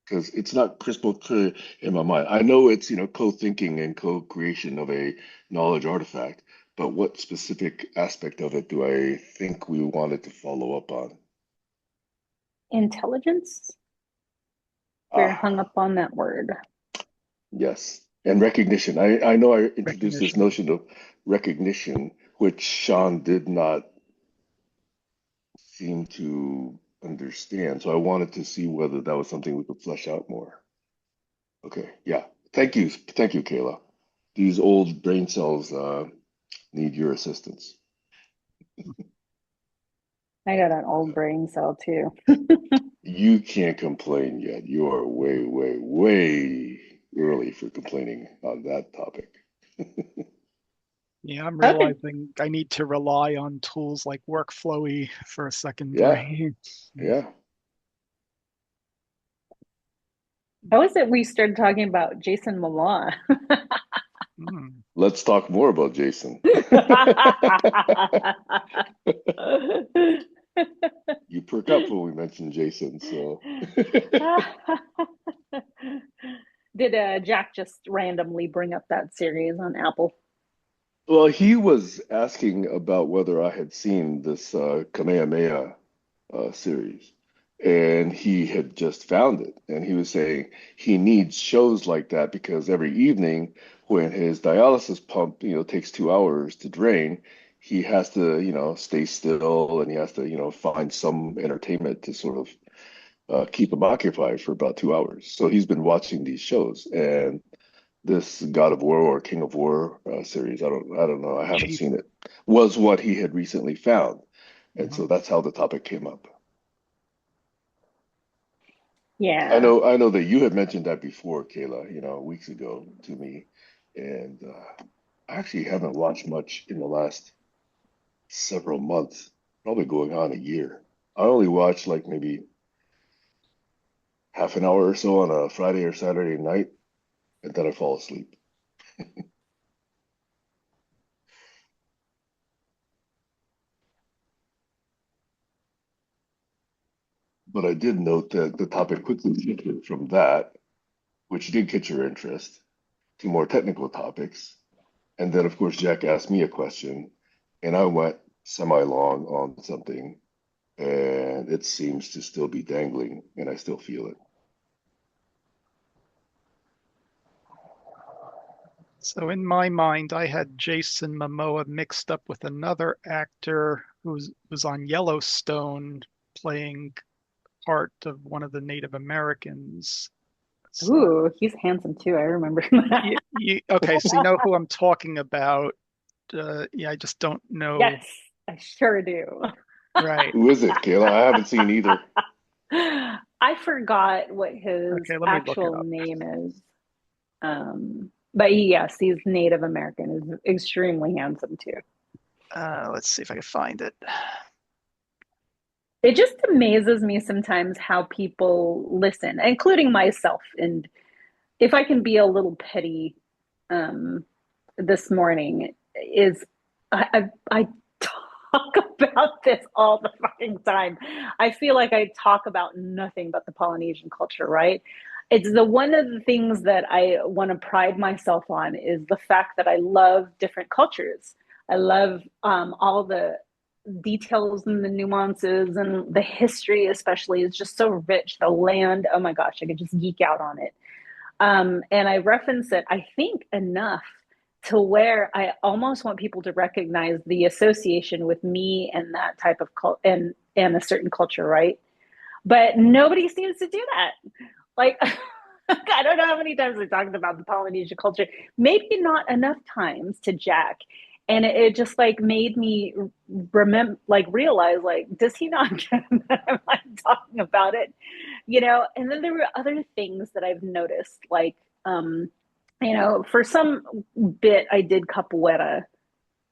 Because it's not crystal clear in my mind. I know it's, co-thinking and co-creation of a knowledge artifact, but what specific aspect of it do I think we wanted to follow up on? Intelligence? We're hung Ah, up on that word. yes. And recognition. I know I introduced this Recognition. notion of recognition, which Sean did not seem to understand. So I wanted to see whether that was something we could flesh out more. Okay, yeah. Thank you. Thank you, Kayla. These old brain cells need your assistance. I got an old Yeah. brain cell too. You can't complain yet. You are way, way, way early for complaining on that topic. Yeah, I'm How did realizing I need to rely on tools like Workflowy for a second Yeah, brain. yeah. how is it we started talking about Jason Momoa? Mm. Let's talk more about Jason. You perk up when we mention Jason, so. Did Jack just randomly bring up that series on Apple? Well, he was asking about whether I had seen this Kamehameha series, and he had just found it, and he was saying he needs shows like that because every evening when his dialysis pump, takes 2 hours to drain, he has to, stay still and he has to, find some entertainment to sort of keep him occupied for about 2 hours. So he's been watching these shows, and this God of War or King of War series, I don't know, I haven't Chief. seen it, was what he had recently found. And Mhm. so that's how the topic came up. I Yeah. know, I know that you had mentioned that before, Kayla, weeks ago to me, and I actually haven't watched much in the last several months, probably going on a year. I only watch like maybe half an hour or so on a Friday or Saturday night, and then I fall asleep. But I did note that the topic quickly shifted from that, which did catch your interest, to more technical topics. And then, of course, Jack asked me a question, and I went semi long on something. and it seems to still be dangling, and I still feel it. So in my mind, I had Jason Momoa mixed up with another actor who was on Yellowstone playing part of one of the Native Americans. So Ooh, he's handsome too. I remember that. okay, so you know who I'm talking about. Yeah, I just don't know. Yes, I sure do. Right. Who is it, Kayla? I haven't seen either. I forgot what his Okay, let me look it actual up. name is. But yes, he's Native American. Is extremely handsome too. Let's see if I can find it. It just amazes me sometimes how people listen, including myself. And if I can be a little petty, um, this morning is I talk about this all the fucking time. I feel like I talk about nothing but the Polynesian culture, right? It's the one of the things that I want to pride myself on is the fact that I love different cultures. I love all the details and the nuances and the history, especially, is just so rich. The land, oh my gosh, I could just geek out on it. And I reference it, I think, enough to where I almost want people to recognize the association with me and that type of and a certain culture, right? But nobody seems to do that. Like, I don't know how many times I talked about the Polynesian culture. Maybe not enough times to Jack. And it just like made me remember, like realize, like, does he not get that I'm like talking about it? And then there were other things that I've noticed, like, for some bit I did capoeira,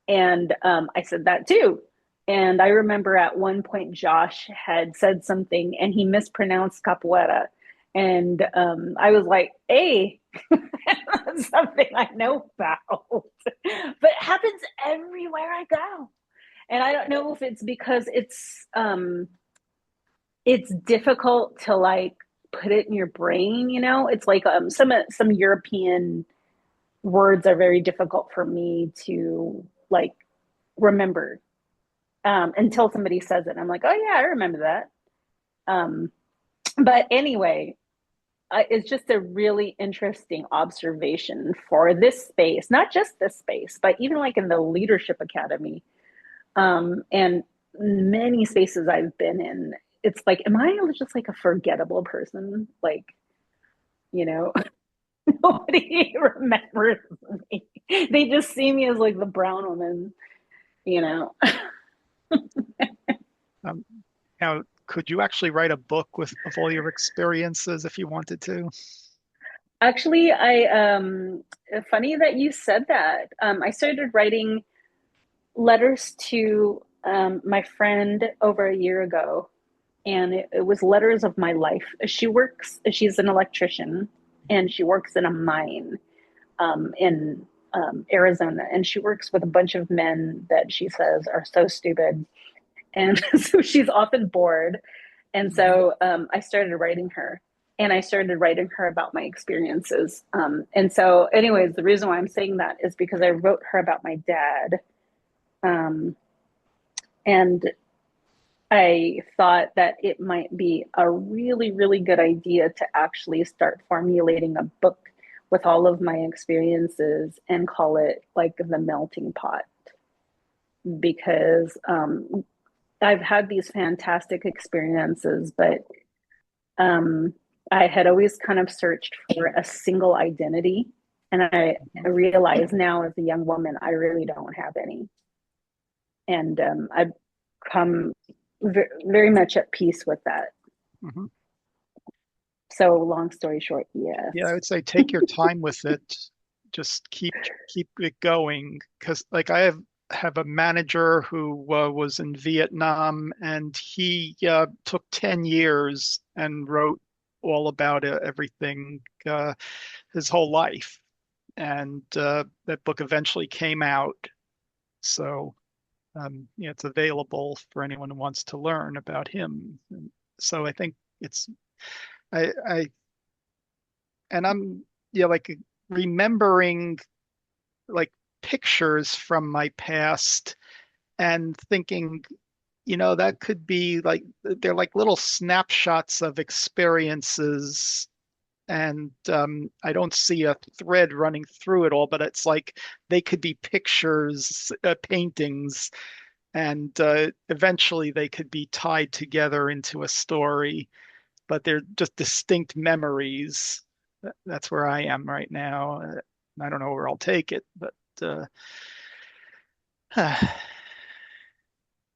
and I said that too. And I remember at one point Josh had said something and he mispronounced capoeira. And I was like, hey, that's something I know about. But it happens everywhere I go. And I don't know if it's because it's difficult to like put it in your brain. It's like some European words are very difficult for me to like remember until somebody says it and I'm like, oh yeah, I remember that. But anyway, it's just a really interesting observation for this space, not just this space, but even like in the leadership academy, and many spaces I've been in. It's like, am I just like a forgettable person? Like, you know, nobody remembers me. They just see me as like the brown woman, you know. Um, Now, could you actually write a book of all your experiences if you wanted to? Actually, funny that you said that. I started writing letters to my friend over a year ago, and it was letters of my life. She's an electrician, and she works in a mine in Arizona, and she works with a bunch of men that she says are so stupid. And so she's often bored. And Mhm. so I started writing her, and I started writing her about my experiences. And so, anyways, the reason why I'm saying that is because I wrote her about my dad. Um, and I thought that it might be a really, really good idea to actually start formulating a book with all of my experiences and call it like the melting pot, because I've had these fantastic experiences, but um, I had always kind of searched for a single identity. And I realize now as a young woman, I really don't have any. And I've come very much at peace with that. Mhm. So, long story short, yes. Yeah, I would say take your time with it. Just keep it going because, like, I have a manager who was in Vietnam, and he took 10 years and wrote all about everything his whole life, and that book eventually came out. So yeah, it's available for anyone who wants to learn about him. And so I think it's I and I'm yeah like remembering like pictures from my past and thinking that could be like they're like little snapshots of experiences, and I don't see a thread running through it all, but it's like they could be pictures, paintings, and eventually they could be tied together into a story, but they're just distinct memories. That's where I am right now. I don't know where I'll take it, but yeah,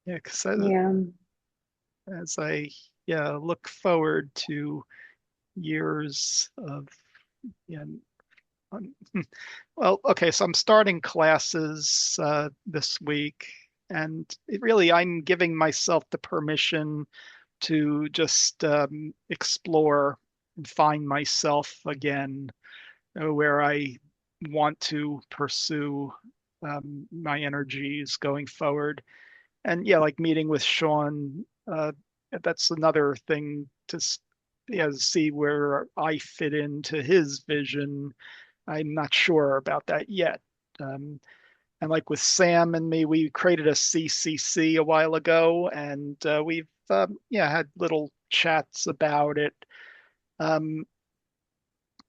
because Yeah. as I yeah look forward to years of yeah. um, Well, okay, so I'm starting classes this week, and really I'm giving myself the permission to just explore and find myself again, where I want to pursue my energies going forward. And yeah, like meeting with Sean, that's another thing to yeah, see where I fit into his vision. I'm not sure about that yet. Um, and like with Sam and me, we created a CCC a while ago, and we've yeah had little chats about it. Um,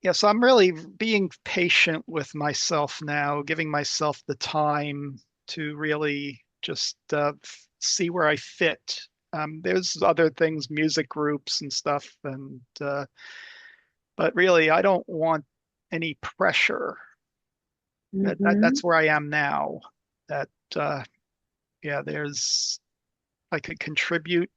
yeah, so I'm really being patient with myself now, giving myself the time to really just see where I fit. There's other things, music groups and stuff, and but really, I don't want any pressure. Hmm. That's where I am now. That yeah, there's I could contribute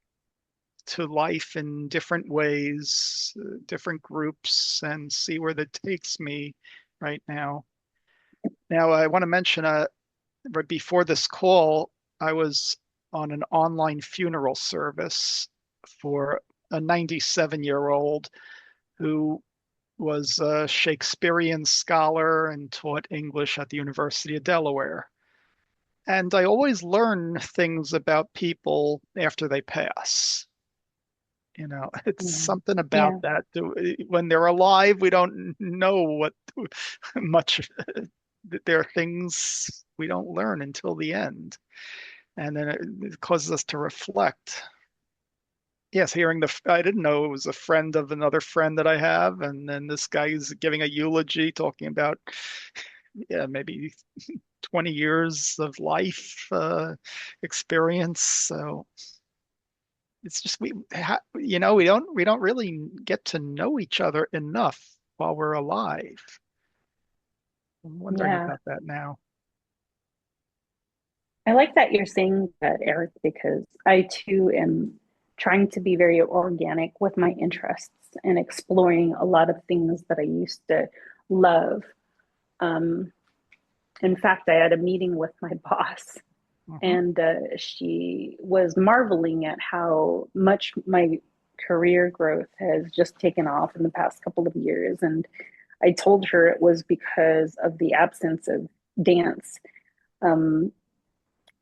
to life in different ways, different groups, and see where that takes me right now. Now, I want to mention, right before this call, I was on an online funeral service for a 97-year-old who was a Shakespearean scholar and taught English at the University of Delaware. And I always learn things about people after they pass. It's Yeah. something about Yeah. that. When they're alive, we don't know what much. There are things we don't learn until the end, and then it causes us to reflect. Yes, hearing I didn't know it was a friend of another friend that I have, and then this guy is giving a eulogy, talking about, yeah, maybe 20 years of life experience. So it's just we don't really get to know each other enough while we're alive. I'm wondering Yeah. about that now. I like that you're saying that, Eric, because I too am trying to be very organic with my interests and exploring a lot of things that I used to love. Um, in fact, I had a meeting with my boss, Hmm. and she was marveling at how much my career growth has just taken off in the past couple of years. And I told her it was because of the absence of dance. Um,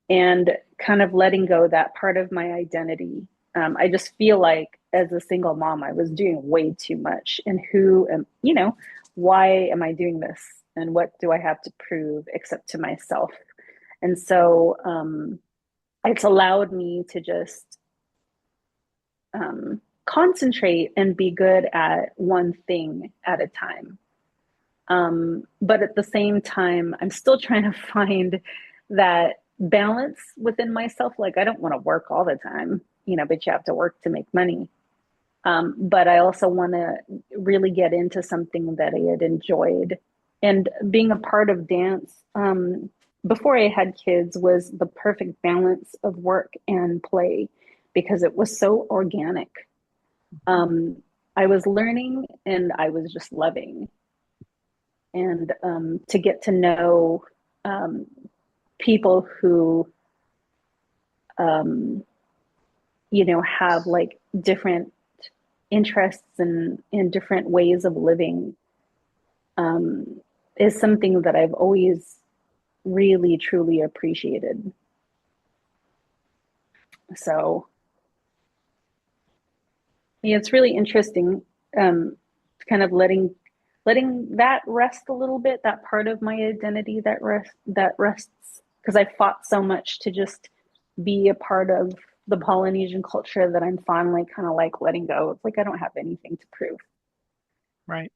and kind of letting go that part of my identity. I just feel like as a single mom, I was doing way too much. And why am I doing this? And what do I have to prove except to myself? And so it's allowed me to just concentrate and be good at one thing at a time. But at the same time, I'm still trying to find that balance within myself. Like, I don't want to work all the time, but you have to work to make money. But I also want to really get into something that I had enjoyed. And being a part of dance before I had kids was the perfect balance of work and play because it was so organic. I was learning and I was just loving. And to get to know um, people who um, have like different interests and different ways of living um, is something that I've always really truly appreciated. So yeah, it's really interesting, kind of letting that rest a little bit, that part of my identity that rests because I fought so much to just be a part of the Polynesian culture that I'm finally kind of like letting go. It's like I don't have anything to prove. Right.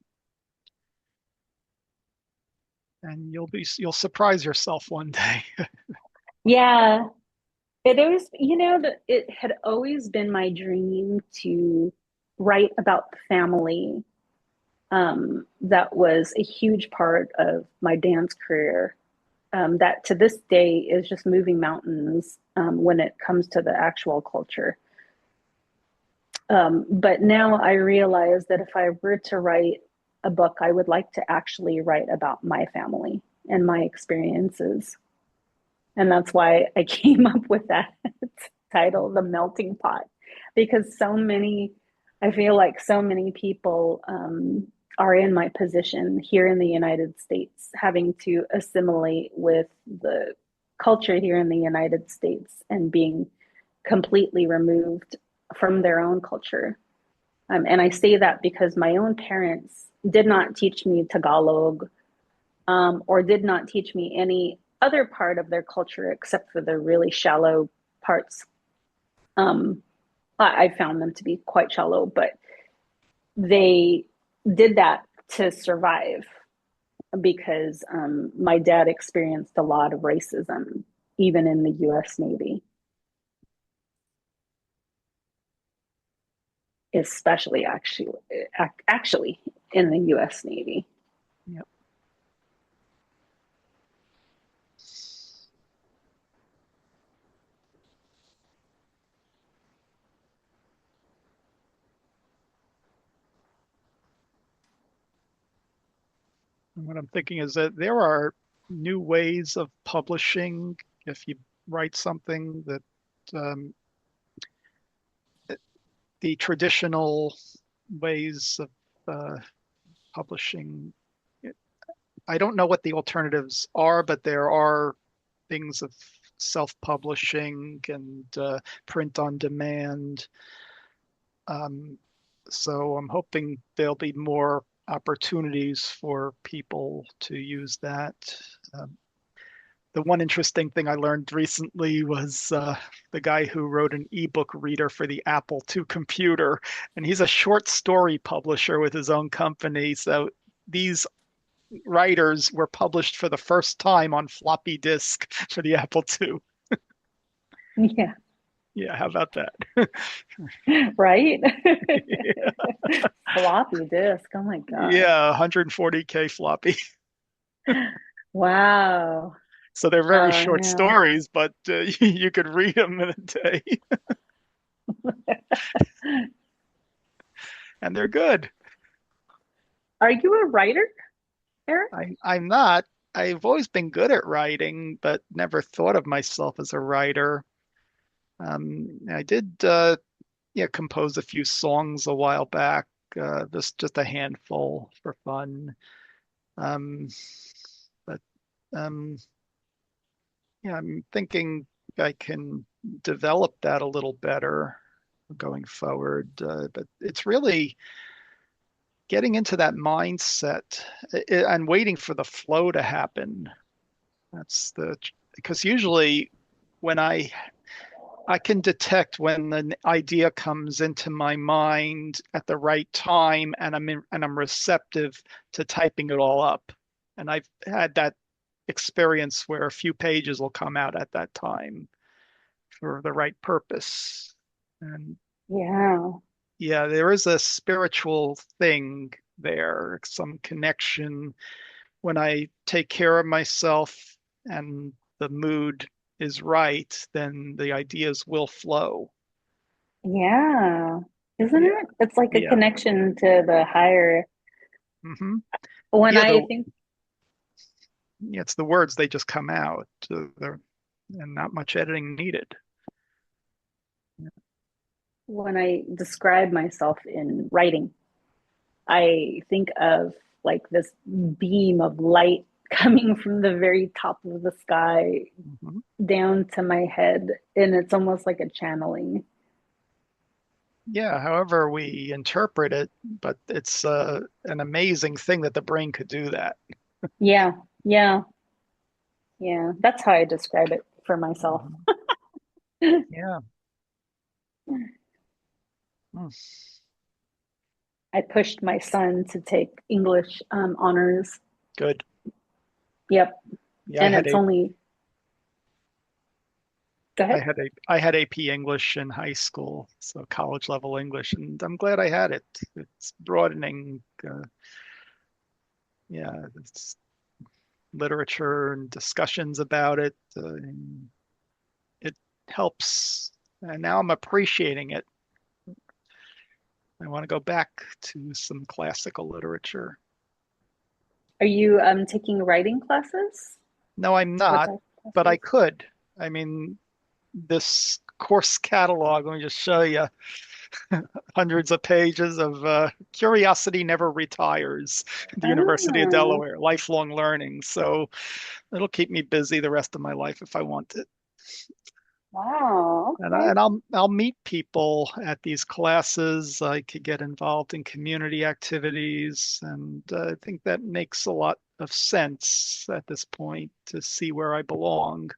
And you'll surprise yourself one day. Yeah, it always, that it had always been my dream to write about the family. That was a huge part of my dance career. That to this day is just moving mountains when it comes to the actual culture. But now I realize that if I were to write a book, I would like to actually write about my family and my experiences. And that's why I came up with that title, The Melting Pot, because I feel like so many people are in my position here in the United States, having to assimilate with the culture here in the United States and being completely removed from their own culture. And I say that because my own parents did not teach me Tagalog, or did not teach me any other part of their culture except for the really shallow parts. Um, I found them to be quite shallow, but they did that to survive because my dad experienced a lot of racism, even in the US Navy, especially actually in the US Navy. Yep. And what I'm thinking is that there are new ways of publishing. If you write something that um, the traditional ways of publishing, I don't know what the alternatives are, but there are things of self-publishing and print on demand. Um, so I'm hoping there'll be more opportunities for people to use that. Um, the one interesting thing I learned recently was the guy who wrote an ebook reader for the Apple II computer, and he's a short story publisher with his own company. So these writers were published for the first time on floppy disk for the Apple II. Yeah, Yeah, how about that? right? Yeah, Floppy disk. Oh my God. yeah, 140K floppy. Wow. So they're very Oh short no. stories, but you could read them in a day, and they're good. Are you a writer, Eric? I'm not. I've always been good at writing, but never thought of myself as a writer. I did, yeah, compose a few songs a while back, just a handful for fun. Um, but um, yeah, I'm thinking I can develop that a little better going forward. But it's really getting into that mindset and waiting for the flow to happen. That's the because usually when I can detect when an idea comes into my mind at the right time and I'm receptive to typing it all up. And I've had that experience where a few pages will come out at that time for the right purpose. And Yeah. yeah, there is a spiritual thing there, some connection. When I take care of myself and the mood is right, then the ideas will flow. Yeah. Isn't Yeah, it? It's like a yeah. connection to the higher. Hmm. When Yeah, I think it's the words, they just come out. And not much editing needed. when I describe myself in writing, I think of like this beam of light coming from the very top of the sky Hmm. down to my head, and it's almost like a channeling. Yeah, however we interpret it, but it's an amazing thing that the brain could do that. Yeah, yeah, yeah. That's how I describe it for myself. Mhm. Yeah. Hmm. I pushed my son to take English honors. Good. Yep. Yeah, And it's only, go ahead. I had AP English in high school, so college level English, and I'm glad I had it. It's broadening. Yeah, it's literature and discussions about it. It helps, and now I'm appreciating it. I want to go back to some classical literature. Are you taking writing classes? No, I'm What not, type of but I classes? could. I mean, this course catalog, let me just show you hundreds of pages of Curiosity Never Retires, the University of Ah, Delaware, lifelong learning. So it'll keep me busy the rest of my life if I want it. wow. And, Okay. I'll meet people at these classes. I could get involved in community activities, and I think that makes a lot of sense at this point to see where I belong.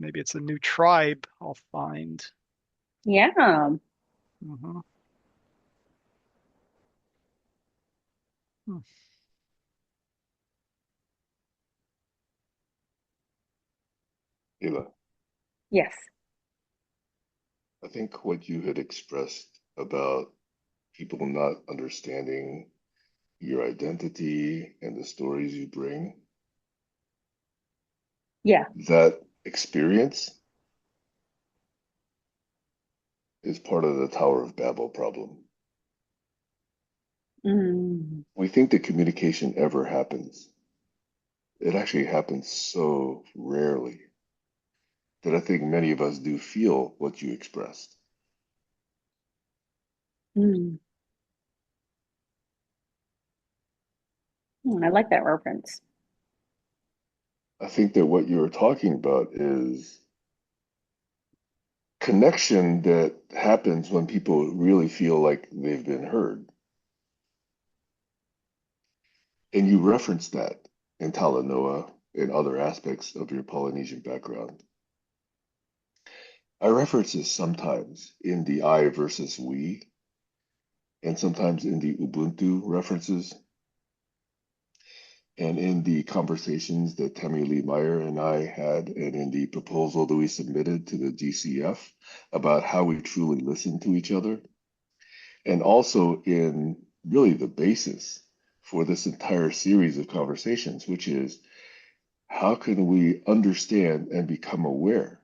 Maybe it's a new tribe I'll find. Yeah. Mhm. Hmm. Kayla, Yes. I think what you had expressed about people not understanding your identity and the stories you bring, Yeah. that experience is part of the Tower of Babel problem. Mm. We think that communication ever happens. It actually happens so rarely that I think many of us do feel what you expressed. Mm. I like that reference. I think that what you're talking about is connection that happens when people really feel like they've been heard. And you reference that in Talanoa and other aspects of your Polynesian background. I reference this sometimes in the I versus we, and sometimes in the Ubuntu references, and in the conversations that Tammy Lee Meyer and I had, and in the proposal that we submitted to the GCF about how we truly listen to each other, and also in really the basis for this entire series of conversations, which is how can we understand and become aware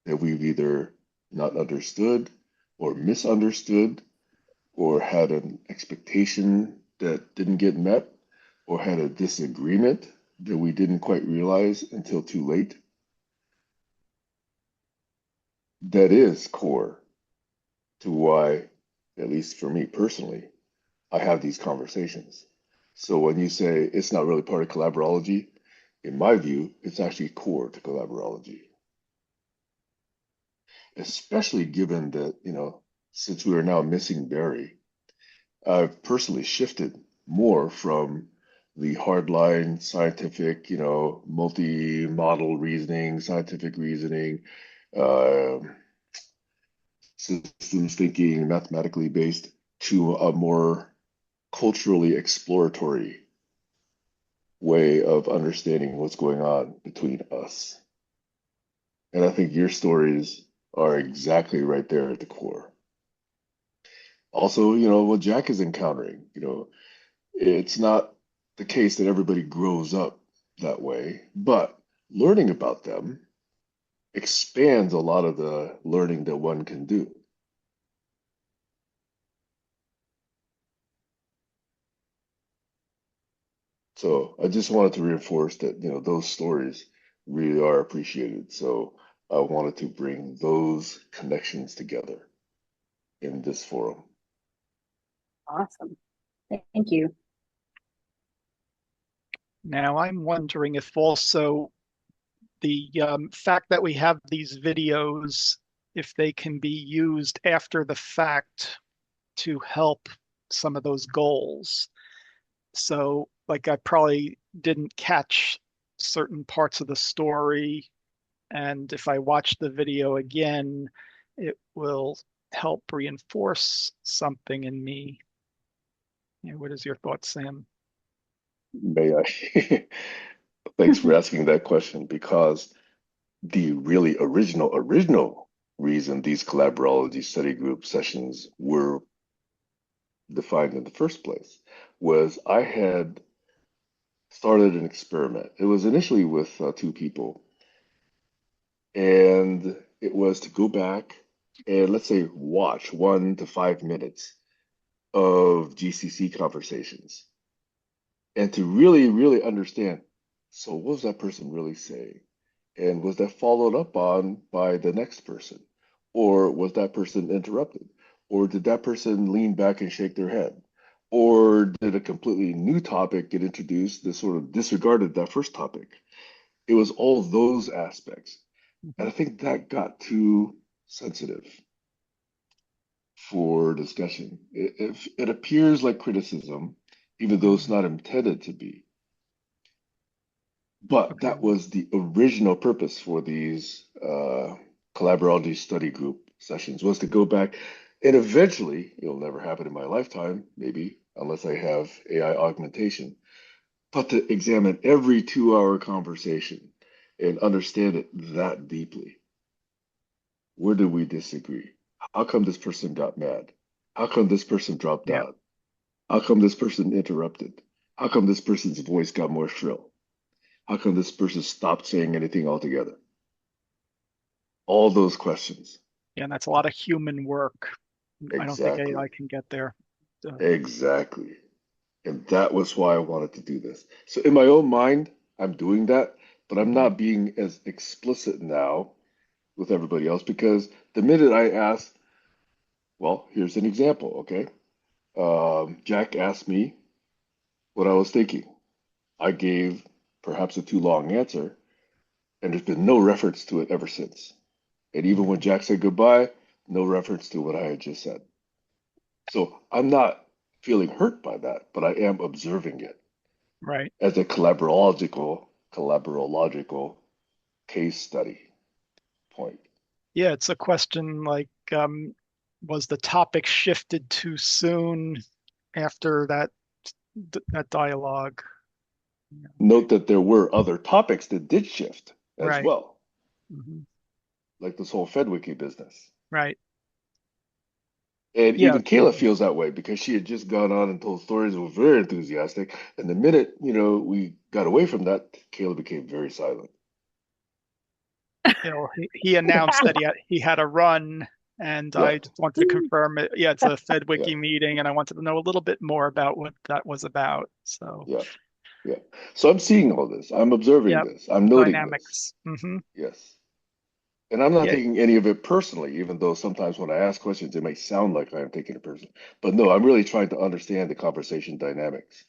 that we've either not understood or misunderstood or had an expectation that didn't get met or had a disagreement that we didn't quite realize until too late. That is core to why, at least for me personally, I have these conversations. So when you say it's not really part of collaborology, in my view, it's actually core to collaborology, especially given that, since we are now missing Barry, I've personally shifted more from the hardline scientific, multi-model reasoning, scientific reasoning, uh, systems thinking, mathematically based, to a more culturally exploratory way of understanding what's going on between us. And I think your stories are exactly right there at the core. Also, what Jack is encountering, it's not the case that everybody grows up that way, but learning about them expands a lot of the learning that one can do. So I just wanted to reinforce that, those stories really are appreciated. So I wanted to bring those connections together in this forum. Awesome. Thank you. Now, I'm wondering if also the fact that we have these videos, if they can be used after the fact to help some of those goals. So, like, I probably didn't catch certain parts of the story, and if I watch the video again, it will help reinforce something in me. What is your thoughts, Sam? May I? Thanks for asking that question because the really original reason these collaborology study group sessions were defined in the first place was I had started an experiment. It was initially with two people, and it was to go back and let's say watch 1 to 5 minutes of GCC conversations and to really understand. So, what was that person really saying? And was that followed up on by the next person? Or was that person interrupted? Or did that person lean back and shake their head? Or did a completely new topic get introduced that sort of disregarded that first topic? It was all those aspects. And Mhm. I think that got too sensitive for discussion. It appears like criticism, even though it's Mhm. not intended to be. But Okay. that was the original purpose for these collaborative study group sessions was to go back and eventually, it'll never happen in my lifetime, maybe, unless I have AI augmentation, but to examine every 2 hour conversation and understand it that deeply. Where did we disagree? How come this person got mad? How come this person dropped Yeah. out? How come this person interrupted? How come this person's voice got more shrill? How come this person stopped saying anything altogether? All those questions. Yeah, and that's a lot of human work. I don't think AI Exactly. can get there. Uh, Exactly. And that was why I wanted to do this. So in my own mind, I'm doing that, but I'm mhm. not being as explicit now with everybody else because the minute I ask, well, here's an example, okay? Jack asked me what I was thinking. I gave perhaps a too long answer, and there's been no reference to it ever since. And even when Mhm. Jack said goodbye, no reference to what I had just said. So I'm not feeling hurt by that, but I am observing it Right. as a collaborological case study point. Yeah, it's a question like, was the topic shifted too soon after that dialogue? Yeah. Note that there were other topics that did shift as Right. well, Hmm. like this whole FedWiki business. Right. And Yeah. even Kayla feels that way because she had just gone on and told stories and was very enthusiastic. And the minute, we got away from that, Kayla became very silent. He announced that he had a run, and I Yep. just wanted to confirm it. Yeah, it's a Yeah. FedWiki meeting, and I wanted to know a little bit more about what that was about. So, Yeah. Yeah. So I'm seeing all this. I'm observing yeah, this. I'm noting this. dynamics. Hmm. Yes. And I'm not Yeah. taking any of it personally, even though sometimes when I ask questions, it may sound like I am taking it personally. But no, I'm really trying to understand the conversation dynamics.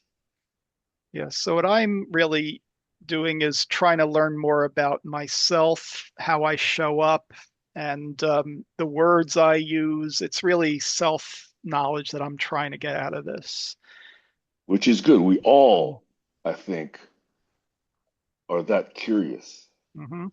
Yeah. So what I'm really doing is trying to learn more about myself, how I show up, and the words I use. It's really self knowledge that I'm trying to get out of this. Which is good. We all, I think, are that curious. Hmm.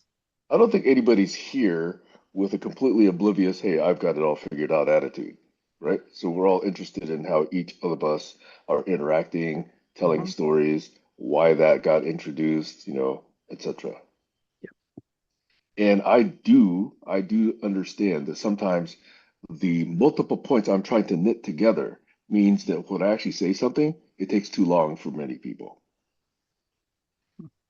I don't think anybody's here with a completely oblivious, hey, I've got it all figured out attitude, right? So we're all interested in how each of us are interacting, telling Hmm. stories, why that got introduced, etc. And I do understand that sometimes the multiple points I'm trying to knit together means that when I actually say something, it takes too long for many people.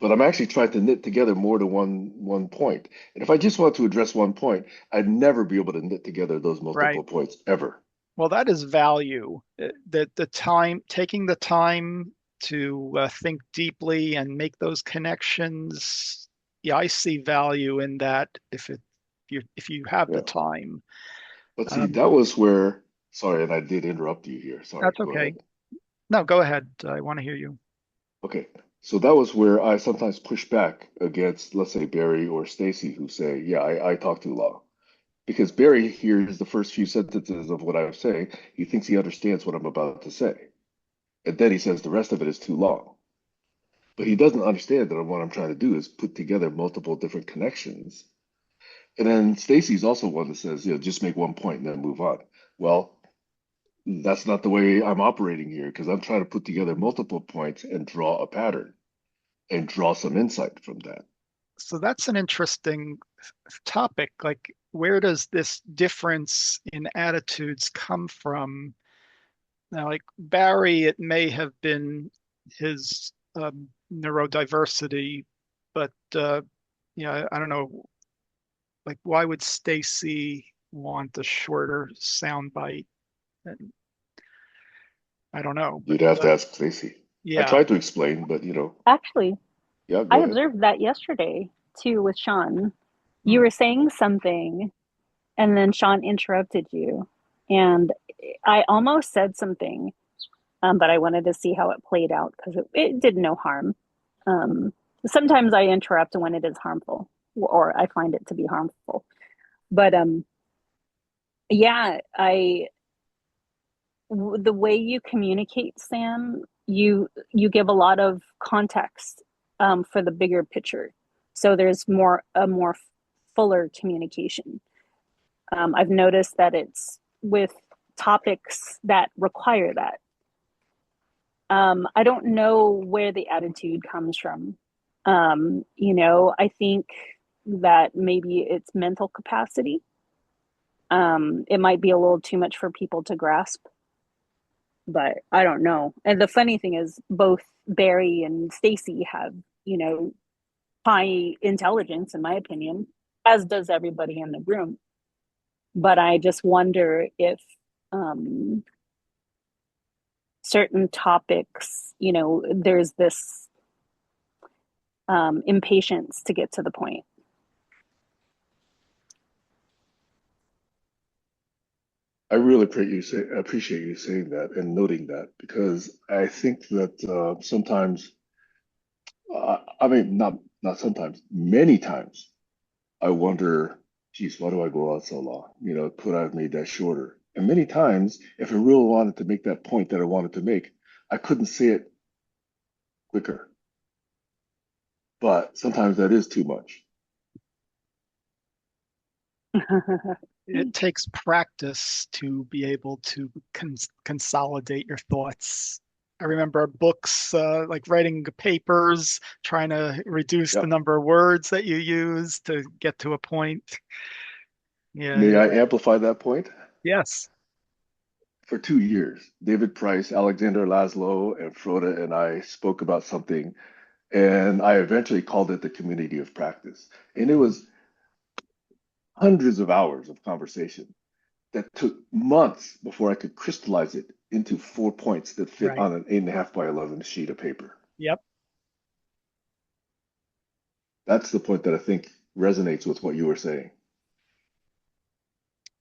But I'm actually trying to knit together more than one point. And if I just want to address one point, I'd never be able to knit together those Right. multiple points ever. Well, that is value. The time, taking the time to think deeply and make those connections. Yeah, I see value in that if you have the Yeah. time. But see, Um, that was where, sorry, and I did interrupt you here. Sorry, that's go ahead. okay. No, go ahead. I want to hear you. Okay. So that was where I sometimes push back against, let's say, Barry or Stacy, who say, yeah, I talk too long. Because Barry hears the first few sentences of what I'm saying, he thinks he understands what I'm about to say. And then he says the rest of it is too long. But he doesn't understand that what I'm trying to do is put together multiple different connections And then Stacy's also one that says, just make one point and then move on. Well, that's not the way I'm operating here because I'm trying to put together multiple points and draw a pattern and draw some insight from that. So that's an interesting topic. Like, where does this difference in attitudes come from? Now, like Barry, it may have been his neurodiversity, but yeah, I don't know. Like, why would Stacy want a shorter sound bite? And I don't know, but You'd have to ask Stacy. I yeah. tried to explain, but Actually, yeah, I go ahead. observed that yesterday too with Sean. You Hmm. were saying something, and then Sean interrupted you. And I almost said something, but I wanted to see how it played out because it did no harm. Um, Sometimes I interrupt when it is harmful, or I find it to be harmful. But yeah, the way you communicate, Sam, you give a lot of context for the bigger picture. So there's more fuller communication. I've noticed that it's with topics that require that. I don't know where the attitude comes from. I think that maybe it's mental capacity. It might be a little too much for people to grasp, but I don't know. And the funny thing is, both Barry and Stacy have, you know, high intelligence, in my opinion, as does everybody in the room. But I just wonder if um, certain topics, there's this impatience to get to the point. I really appreciate you saying that and noting that because I think that sometimes, I mean, not sometimes, many times, I wonder, geez, why do I go out so long? Could I have made that shorter? And many times, if I really wanted to make that point that I wanted to make, I couldn't say it quicker. But sometimes that is too much. It takes practice to be able to consolidate your thoughts. I remember books, like writing papers, trying to reduce the Yep. number of words that you use to get to a point. May Yeah. I amplify that point? Yes. For 2 years, David Price, Alexander Laszlo, and Frode and I spoke about something, and I eventually called it the community of practice. And it was hundreds of hours of conversation that took months before I could crystallize it into 4 points that fit Right. on an 8.5 by 11 sheet of paper. Yep. That's the point that I think resonates with what you were saying.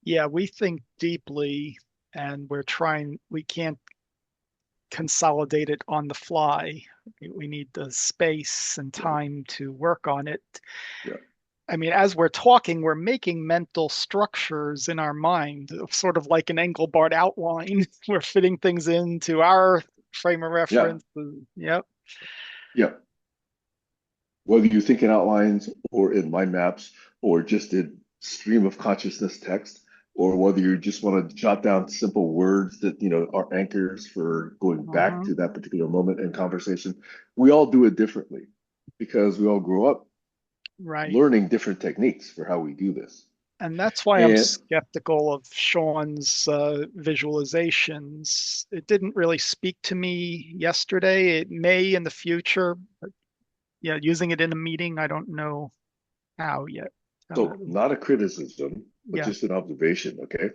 Yeah, we think deeply and we can't consolidate it on the fly. We need the space and Right. time to work on it. Yeah. I mean, as we're talking, we're making mental structures in our mind, sort of like an Engelbart outline. We're fitting things into our frame of Yeah. reference. Yep. Yeah. Whether you think in outlines or in mind maps or just in stream of consciousness text, or whether you just want to jot down simple words that are anchors for going back Uh-huh. to that particular moment in conversation, we all do it differently because we all grow up Right. learning different techniques for how we do this. And that's why I'm And skeptical of Sean's visualizations. It didn't really speak to me yesterday. It may in the future, but yeah, using it in a meeting, I don't know how yet. so, not a criticism, but Yeah, just an observation, okay?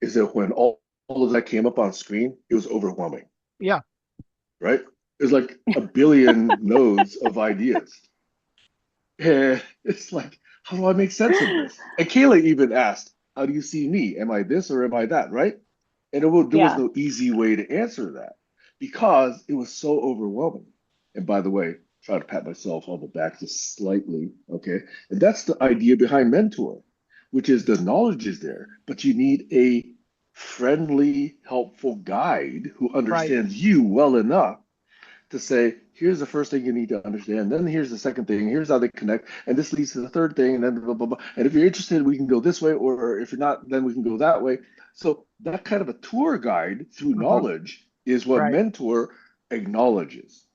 Is that when all of that came up on screen, it was overwhelming, yeah, right? There's like a billion nodes of ideas. It's like, how do I make sense of this? And Kayla even asked, how do you see me? Am I this or am I that, right? And there was Yeah. no easy way to answer that because it was so overwhelming. And by the way, try to pat myself on the back just slightly, okay? And that's the idea behind Mentor, which is the knowledge is there, but you need a friendly, helpful guide who right. understands you well enough to say, here's the first thing you need to understand, then here's the second thing, here's how they connect, and this leads to the third thing, and then blah, blah, blah. And if you're interested, we can go this way, or if you're not, then we can go that way. So that kind of a tour guide through Hmm. knowledge is what Right. mentor acknowledges.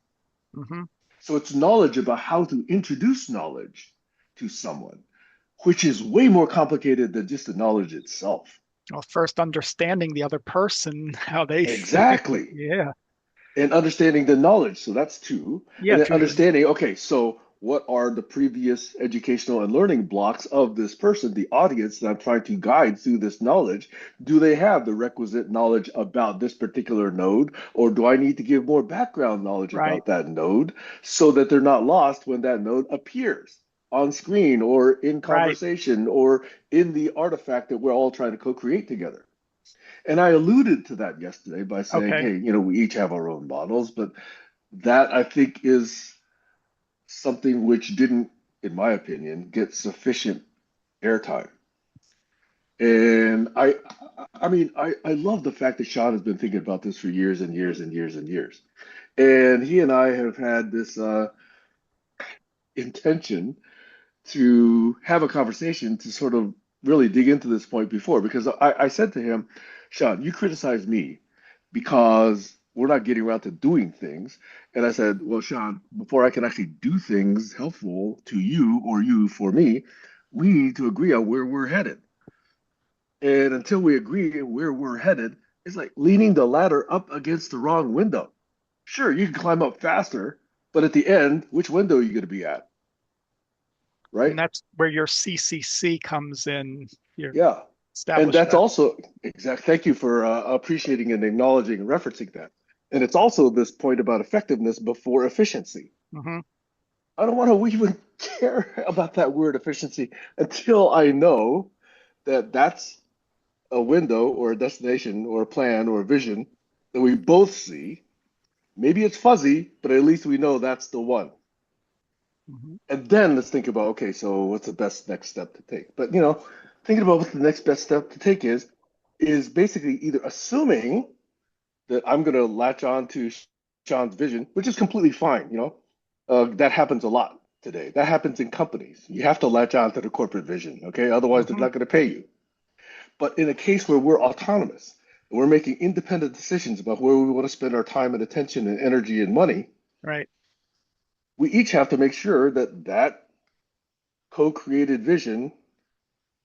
Hmm. So it's knowledge about how to introduce knowledge to someone, which is way more complicated than just the knowledge itself. Well, first understanding the other person, how they see. Exactly. Yeah. And understanding the knowledge. So that's two. Yeah. And then Do they? understanding, okay, so what are the previous educational and learning blocks of this person, the audience that I'm trying to guide through this knowledge? Do they have the requisite knowledge about this particular node, or do I need to give more background knowledge Right. about that node so that they're not lost when that node appears on screen or in Right. conversation or in the artifact that we're all trying to co-create together? And I alluded to that yesterday by saying, Okay. hey, we each have our own models, but that I think is something which didn't, in my opinion, get sufficient airtime. And I love the fact that Sean has been thinking about this for years and years and years and years. And he and I have had this intention to have a conversation to sort of really dig into this point before, because I said to him, Sean, you criticize me because we're not getting around to doing things. And I said, well, Sean, before I can actually do things helpful to you or you for me, we need to agree on where we're headed. And until we agree where we're headed, it's like leaning the ladder up against the wrong window. Sure, you can climb up faster, but at the end, which window are you going to be at? And Right? that's where your CCC comes in. You Yeah. And establish that's that. also exact. Thank you for appreciating and acknowledging and referencing that. And it's also this point about effectiveness before efficiency. Hmm. I don't want to even care about that word efficiency until I know that that's a window or a destination or a plan or a vision that we both see. Maybe it's fuzzy, but at least we know that's the one. Hmm. And then let's think about, okay, so what's the best next step to take? But thinking about what the next best step to take is basically either assuming that I'm going to latch on to Sean's vision, which is completely fine. That happens a lot today. That happens in companies. You have to latch on to the corporate vision, okay? Otherwise, they're Hmm. not going to pay you. But in a case where we're autonomous, we're making independent decisions about where we want to spend our time and attention and energy and money, Right. we each have to make sure that that co-created vision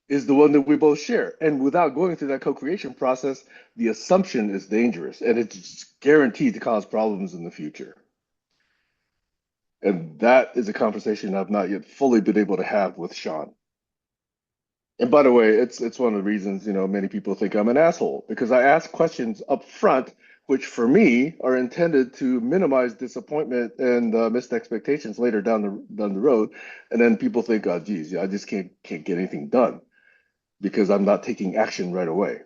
is the one that we both share. And without going through that co-creation process, the assumption is dangerous and it's guaranteed to cause problems in the future. And that is a conversation I've not yet fully been able to have with Sean. And by the way, it's one of the reasons, many people think I'm an asshole because I ask questions up front, which for me are intended to minimize disappointment and missed expectations later down the road. And then people think, oh, geez, yeah, I just can't get anything done because I'm not taking action right away.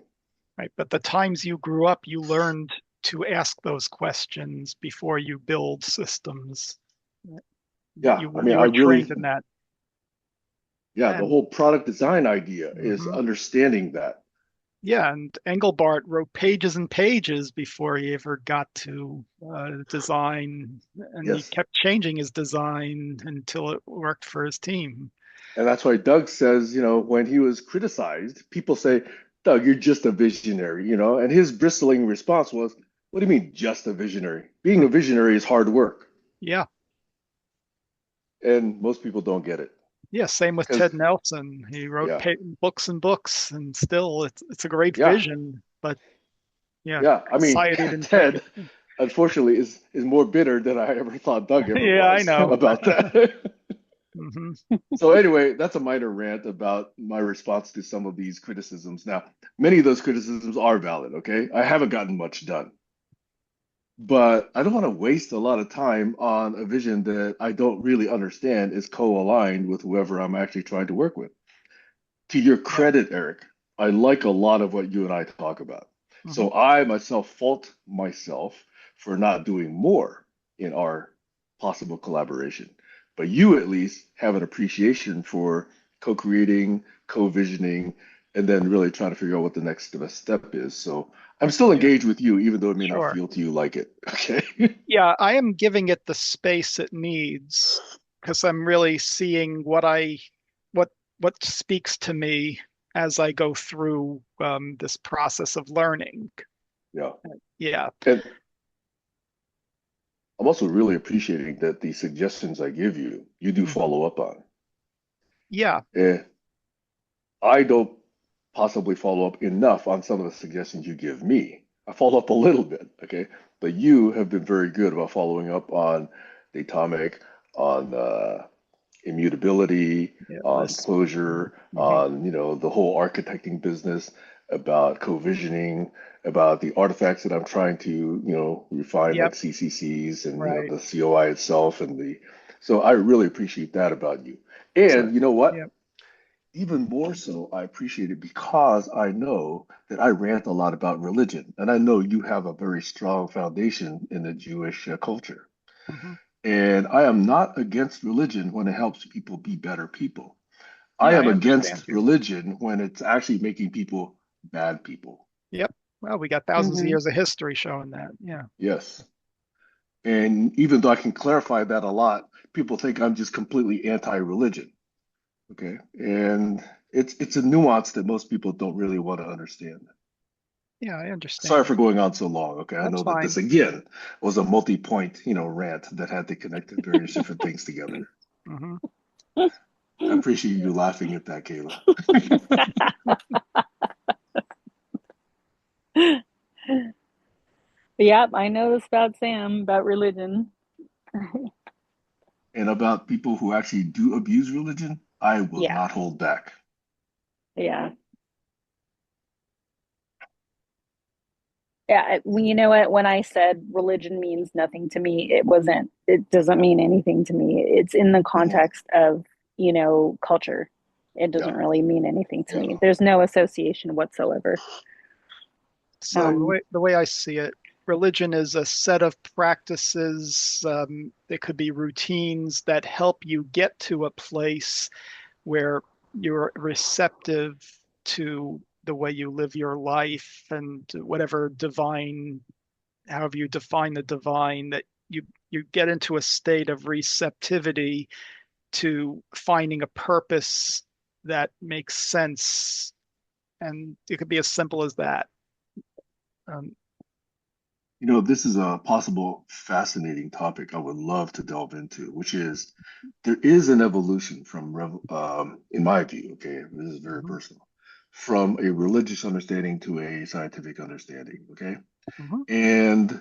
Right. But the times you grew up, you learned to ask those questions before you build systems. Yeah, You I were mean, you I were really, trained in that. yeah, the And whole product design idea is hmm understanding that. yeah, and Engelbart wrote pages and pages before he ever got to design, and he Yes. kept changing his design until it worked for his team. And that's why Doug says, when he was criticized, people say, Doug, you're just a visionary. And his bristling response was, what do you mean, just a visionary? Being a visionary is hard work. Yeah, And most people don't get it. yeah. Same with Because, Ted Nelson. He wrote yeah, books and books, and still, it's a great yeah, vision, but yeah, yeah. I mean, society didn't take Ted, it. unfortunately, is more bitter than I ever thought Doug ever Yeah, I was know. about that. Hmm. So anyway, that's a minor rant about my response to some of these criticisms. Now, many of those criticisms are valid, okay? I haven't gotten much done, but I don't want to waste a lot of time on a vision that I don't really understand is co-aligned with whoever I'm actually trying to work with. To your Yeah. credit, Eric, I like a lot of what you and I talk about. Hmm. So I myself fault myself for not doing more in our possible collaboration. But you at least have an appreciation for co-creating, co-visioning, and then really try to figure out what the next best step is. So I'm still Yeah, engaged with you, even though it may not sure. feel to you like it. Okay. Yeah, I am giving it the space it needs because I'm really seeing what what speaks to me as I go through this process of learning. Yeah. Yeah, And I'm also really appreciating that the suggestions I give you, you do hmm follow up on. yeah, Eh, I don't possibly follow up enough on some of the suggestions you give me. I follow up a little bit, okay? But you have been very good about following up on the atomic, on immutability, yeah. on This. closure, hmm on the whole architecting business, about co-visioning, about the artifacts that I'm trying to refine, Yep. like CCCs and Right. the COI itself and the. So I really appreciate that about you. So. And you know what? Yep. Even more so, I appreciate it because I know that I rant a lot about religion, and I know you have a very strong foundation in the Jewish culture. hmm And I am not against religion when it helps people be better people. I Yeah, am I understand against you. religion when it's actually making people bad people. Yep. Well, we got thousands of Hmm. years of history showing that. Yeah. Yes. And even though I can clarify that a lot, people think I'm just completely anti-religion. Okay. And it's a nuance that most people don't really want to understand. Yeah, I Sorry understand. for going on so long. Okay. I That's know that this fine. again was a multi-point, rant that had to connect various different things together. hmm I appreciate you laughing at that, Kayla. Yep, I know this about Sam, about religion. And about people who actually do abuse religion, I will Yeah, not hold back. yeah. Yeah, you know what? When I said religion means nothing to me, it doesn't mean anything to me. It's in the Mhm. context of, culture. It Yeah, doesn't really mean anything to me. yeah. There's no association whatsoever. So But the way I see it, religion is a set of practices. It could be routines that help you get to a place where you're receptive to the way you live your life and whatever divine, however you define the divine, that you get into a state of receptivity to finding a purpose that makes sense. And it could be as simple as that. Um, this is a possible fascinating topic I would love to delve into, which is there is an evolution from, in my view, okay, this is very mhm, personal, from a religious understanding to a scientific understanding, okay? mhm. And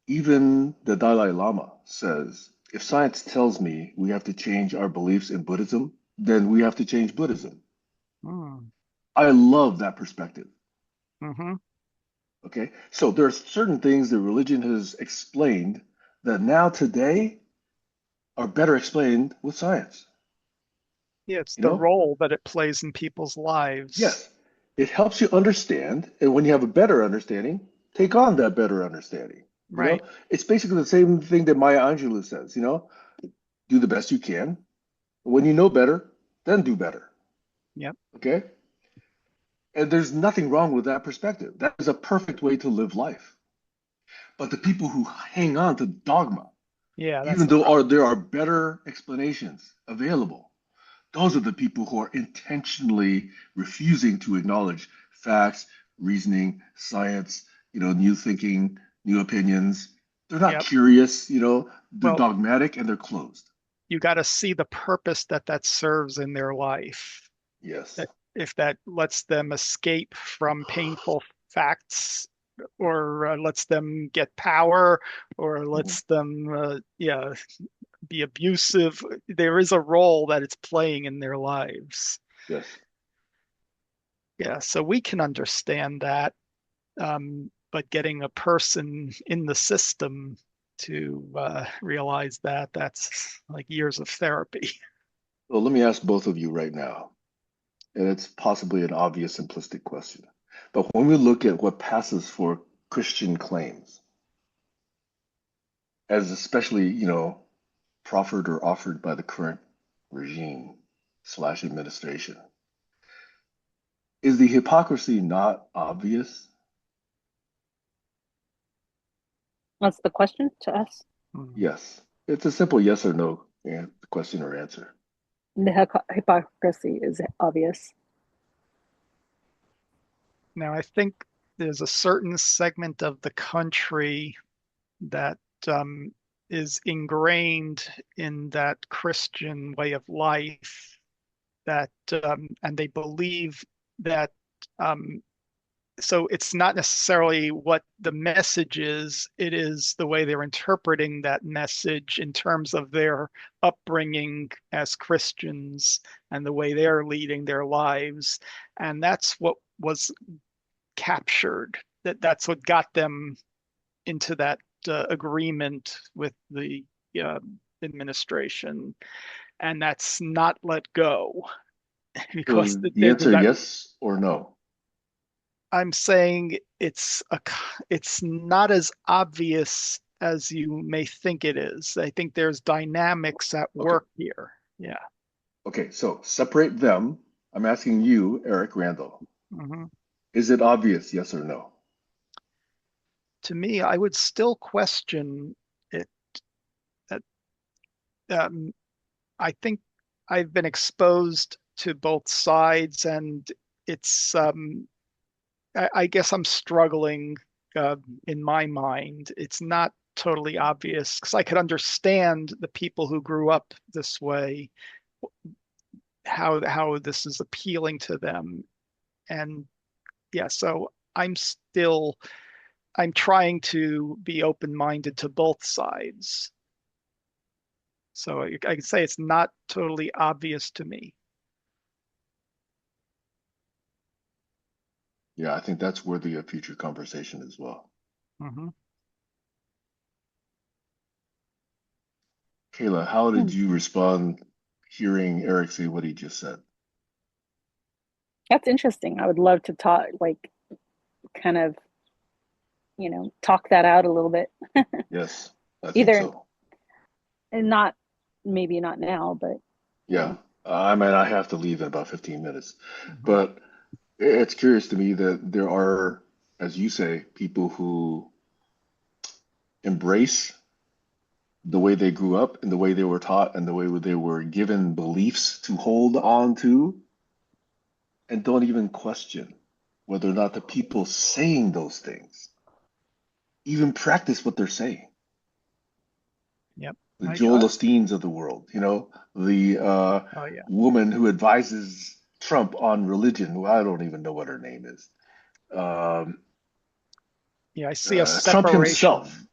even the Dalai Lama says, if science tells me we have to change our beliefs in Buddhism, then we have to change Buddhism. Mm, I love that perspective. mhm. Okay. So there are certain things that religion has explained that now today are better explained with science. Yeah, it's You the know? role that it plays in people's lives. Yes. It helps you understand. And when you have a better understanding, take on that better understanding. Right. It's basically the same thing that Maya Angelou says, do the best you can. When you know better, then do better. Yep. Okay? And there's nothing wrong with that perspective. That is a perfect way to live life. But the people who hang on to dogma, Yeah, that's even the though problem. there are better explanations available, those are the people who are intentionally refusing to acknowledge facts, reasoning, science, new thinking, new opinions. They're not Yep. curious, they're Well, dogmatic and they're closed. you got to see the purpose that serves in their life. Yes. That if that lets them escape from painful facts, or lets them get power, or Mhm. lets them, yeah, be abusive, there is a role that it's playing in their lives. Yes. Yeah, so we can understand that, but getting a person in the system to realize that's like years of therapy. Well, let me ask both of you right now, and it's possibly an obvious, simplistic question. But when we look at what passes for Christian claims, as especially, proffered or offered by the current regime slash administration, Is the hypocrisy not obvious? What's the question to us? Mhm. Yes. It's a simple yes or no question or answer. The hypocrisy is obvious. Now, I think there's a certain segment of the country that um, is ingrained in that Christian way of life that and they believe that um, so it's not necessarily what the message is, it is the way they're interpreting that message in terms of their upbringing as Christians and the way they're leading their lives. And that's what was captured. That's what got them into that agreement with the uh, administration, and that's not let go So because is the there's answer that. yes or no? I'm saying it's not as obvious as you may think it is. I think there's dynamics at Okay. work here. Yeah. Okay, so separate them. I'm asking you, Eric Randall. Mhm. Is it obvious, yes or no? To me, I would still question it. That I think I've been exposed to both sides, and it's I guess I'm struggling uh, in my mind. It's not totally obvious because I could understand the people who grew up this way, how this is appealing to them, and yeah. So I'm trying to be open-minded to both sides. So I can say it's not totally obvious to me. Yeah, I think that's worthy of future conversation as well. Hmm. Kayla, how did Hmm. you respond hearing Eric say what he just said? That's interesting. I would love to talk, like, kind of, talk that out a little bit. Yes, I think Either, so. and not, maybe not now, but, you Yeah, know, I mean, I have to leave in about 15 minutes, Hmm. but it's curious to me that there are, as you say, people who embrace the way they grew up and the way they were taught and the way they were given beliefs to hold on to and don't even question whether or not the people saying those things even practice what they're saying. Yep. The I, Joel I, Osteens of the world, the oh yeah. woman who advises Trump on religion. Well, I don't even know what her name is. Um, Yeah, I see a Trump himself. separation.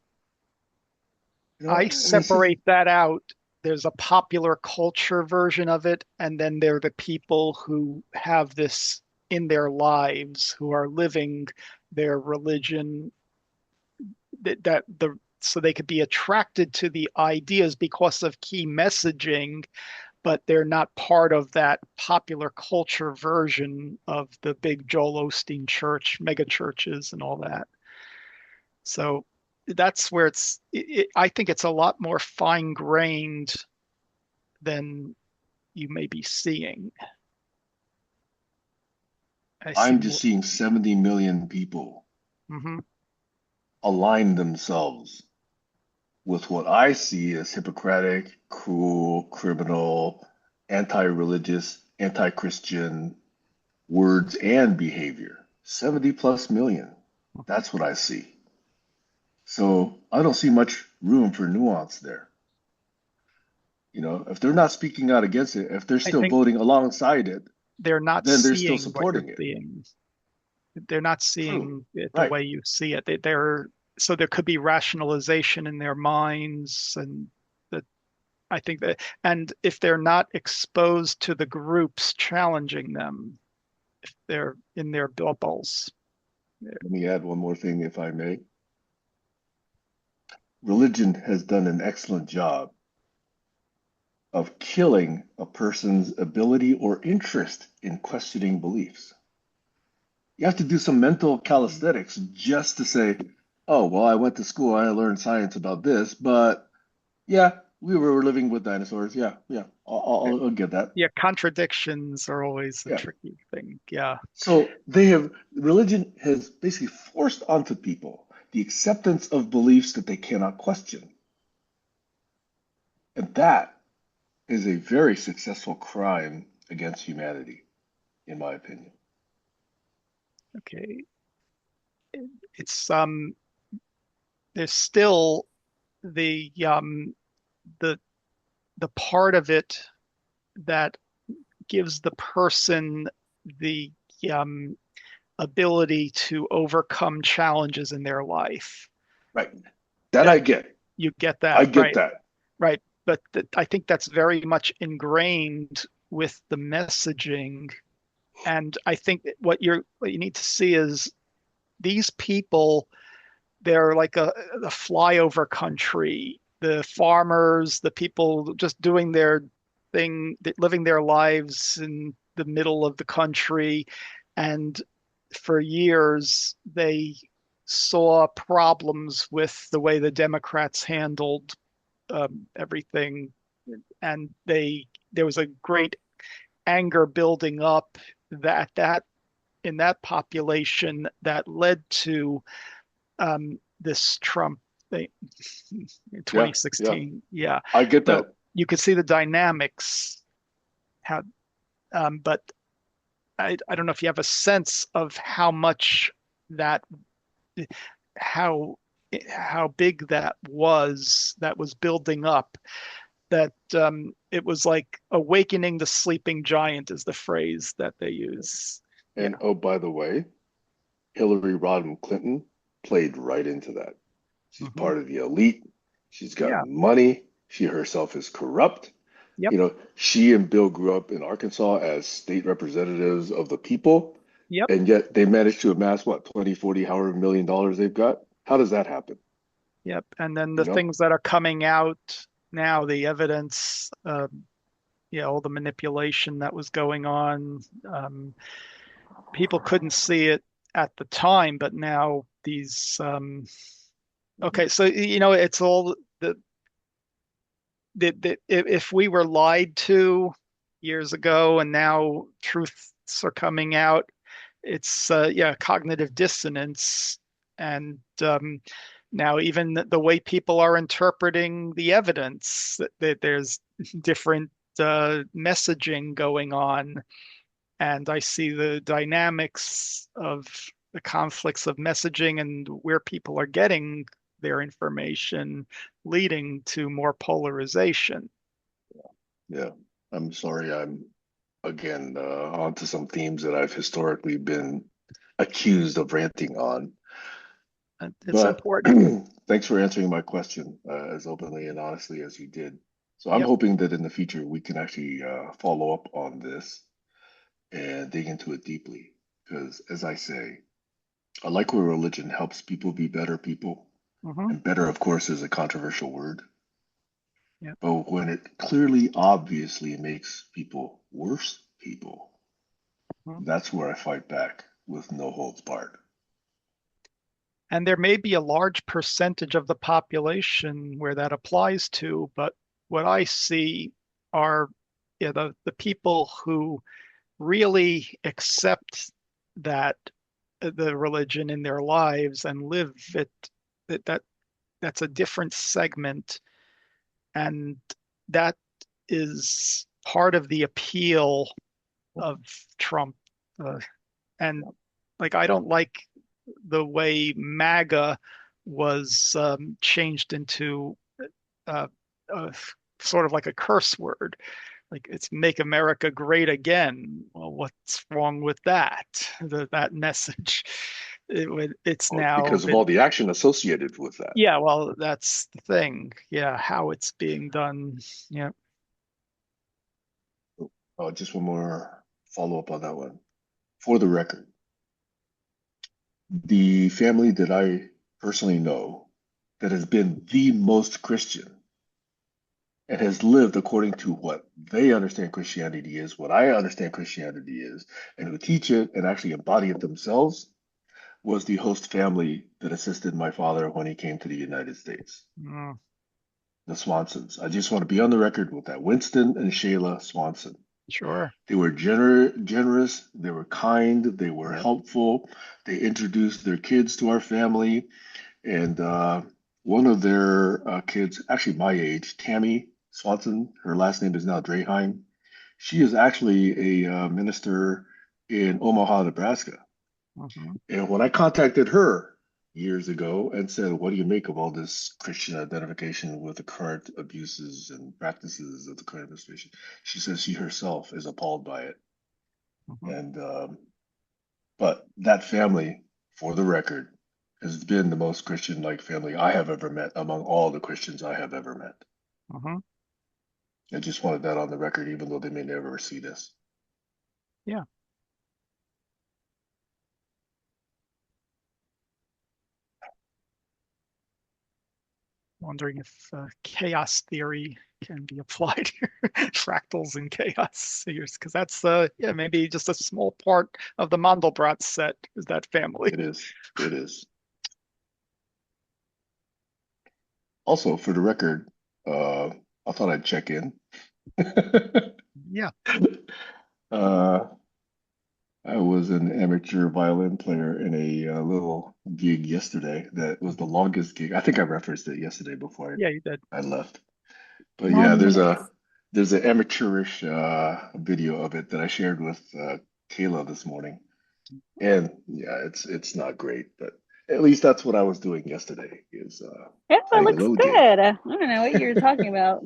I And it's just, separate that out. There's a popular culture version of it, and then there are the people who have this in their lives, who are living their religion that the so they could be attracted to the ideas because of key messaging, but they're not part of that popular culture version of the big Joel Osteen church, mega churches, and all that. So that's where I think it's a lot more fine grained than you may be seeing. I see I'm more. just seeing 70 million people Hmm. align themselves with what I see as Hippocratic, cruel, criminal, anti-religious, anti-Christian words and behavior. 70 plus million. That's what I see. So I don't see much room for nuance there. If they're not speaking out against it, if they're I still think voting alongside it, they're not then they're still seeing what you're supporting it. seeing. They're not True. seeing it the Right. way you see it. They're so there could be rationalization in their minds, and that I think that, and if they're not exposed to the groups challenging them, if they're in their bubbles. Let me add one more thing, if I may. Religion has done an excellent job of killing a person's ability or interest in questioning beliefs. You have to do some mental calisthenics just to say, oh, well, I went to school, I learned science about this, but yeah, we were living with dinosaurs. Yeah, yeah. I'll get that. Yeah, contradictions are always a Yeah. tricky thing. Yeah. So religion has basically forced onto people the acceptance of beliefs that they cannot question. And that is a very successful crime against humanity, in my opinion. Okay. It's there's still the the part of it that gives the person the um ability to overcome challenges in their life. Right. That That I get. you get I that, get right? that. Right. But I think that's very much ingrained with the messaging. And I think that what you need to see is these people, they're like a flyover country. The farmers, the people just doing their thing, living their lives in the middle of the country. And for years, they saw problems with the way the Democrats handled everything, and there was a great anger building up that in that population that led to this Trump thing, Yeah, yeah. 2016. Yeah, I get so that. you could see the dynamics. How, but I don't know if you have a sense of how much that how how big that was building up. That it was like awakening the sleeping giant is the phrase that they use. Yeah. And oh, by the way, Hillary Rodham Clinton played right into that. She's Hmm. part of the elite. She's got Yeah. money. She herself is corrupt. Yep. She and Bill grew up in Arkansas as state representatives of the people, Yep. and yet they managed to amass what, 20, 40, however million dollars they've got. How does that happen? Yep. And then the You know? things that are coming out now, the evidence, yeah, all the manipulation that was going on. People couldn't see it at the time, but now these. Okay, so it's all if we were lied to years ago and now truths are coming out, it's yeah, cognitive dissonance. And now even the way people are interpreting the evidence, that there's different messaging going on. And I see the dynamics of the conflicts of messaging and where people are getting their information leading to more polarization. Yeah. I'm sorry. I'm again onto some themes that I've historically been accused of ranting on. It's But important. thanks for answering my question as openly and honestly as you did. So I'm Yep. hoping that in the future we can actually follow up on this and dig into it deeply. Because as I say, I like where religion helps people be better people. Hmm. And better, of course, is a controversial word. Yep. But when it clearly, obviously makes people worse people, Mhm. that's where I fight back with no holds barred. And there may be a large percentage of the population where that applies to, but what I see are, yeah, the people who really accept that the religion in their lives and live it, that that's a different segment. And that is part of the appeal of Trump. Uh, and like, I don't like the way MAGA was changed into uh, uh, sort of like a curse word. Like, it's "Make America Great Again." Well, what's wrong with that? That message. It's Well, it's now because of all been, the action associated with that. yeah, well, that's the thing. Yeah, how it's being done. Yeah. Just one more follow up on that one. For the record, the family that I personally know that has been the most Christian and has lived according to what they understand Christianity is, what I understand Christianity is, and who teach it and actually embody it themselves was the host family that assisted my father when he came to the United States. Mm. the Swansons. I just want to be on the record with that. Winston and Shayla Swanson. Sure. They were generous, they were kind, they were Yep. helpful. They introduced their kids to our family. And one of their kids, actually my age, Tammy Swanson, her last name is now Draheim. She is actually a minister in Omaha, Nebraska. Hmm. And when I contacted her years ago and said, "What do you make of all this Christian identification with the current abuses and practices of the current administration?" She says she herself is appalled by it. Hmm. And but that family, for the record, has been the most Christian-like family I have ever met among all the Christians I have ever met. Hmm. I just wanted that on the record, even though they may never see this. Yeah. Wondering if chaos theory can be applied here, fractals and chaos here, because that's yeah, maybe just a small part of the Mandelbrot set is that family. It is. It is. Also, for the record, I thought I'd check in. Yeah. uh, I was an amateur violin player in a little gig yesterday that was the Mhm. longest gig. I think I referenced it yesterday before Yeah, you did. I left. But yeah, 9 minutes. there's an amateurish video of it that I shared with Kayla this morning. And yeah, it's not great, but at least that's what I was doing yesterday is Yeah, it playing a looks little gig. good. I don't know what you're talking about.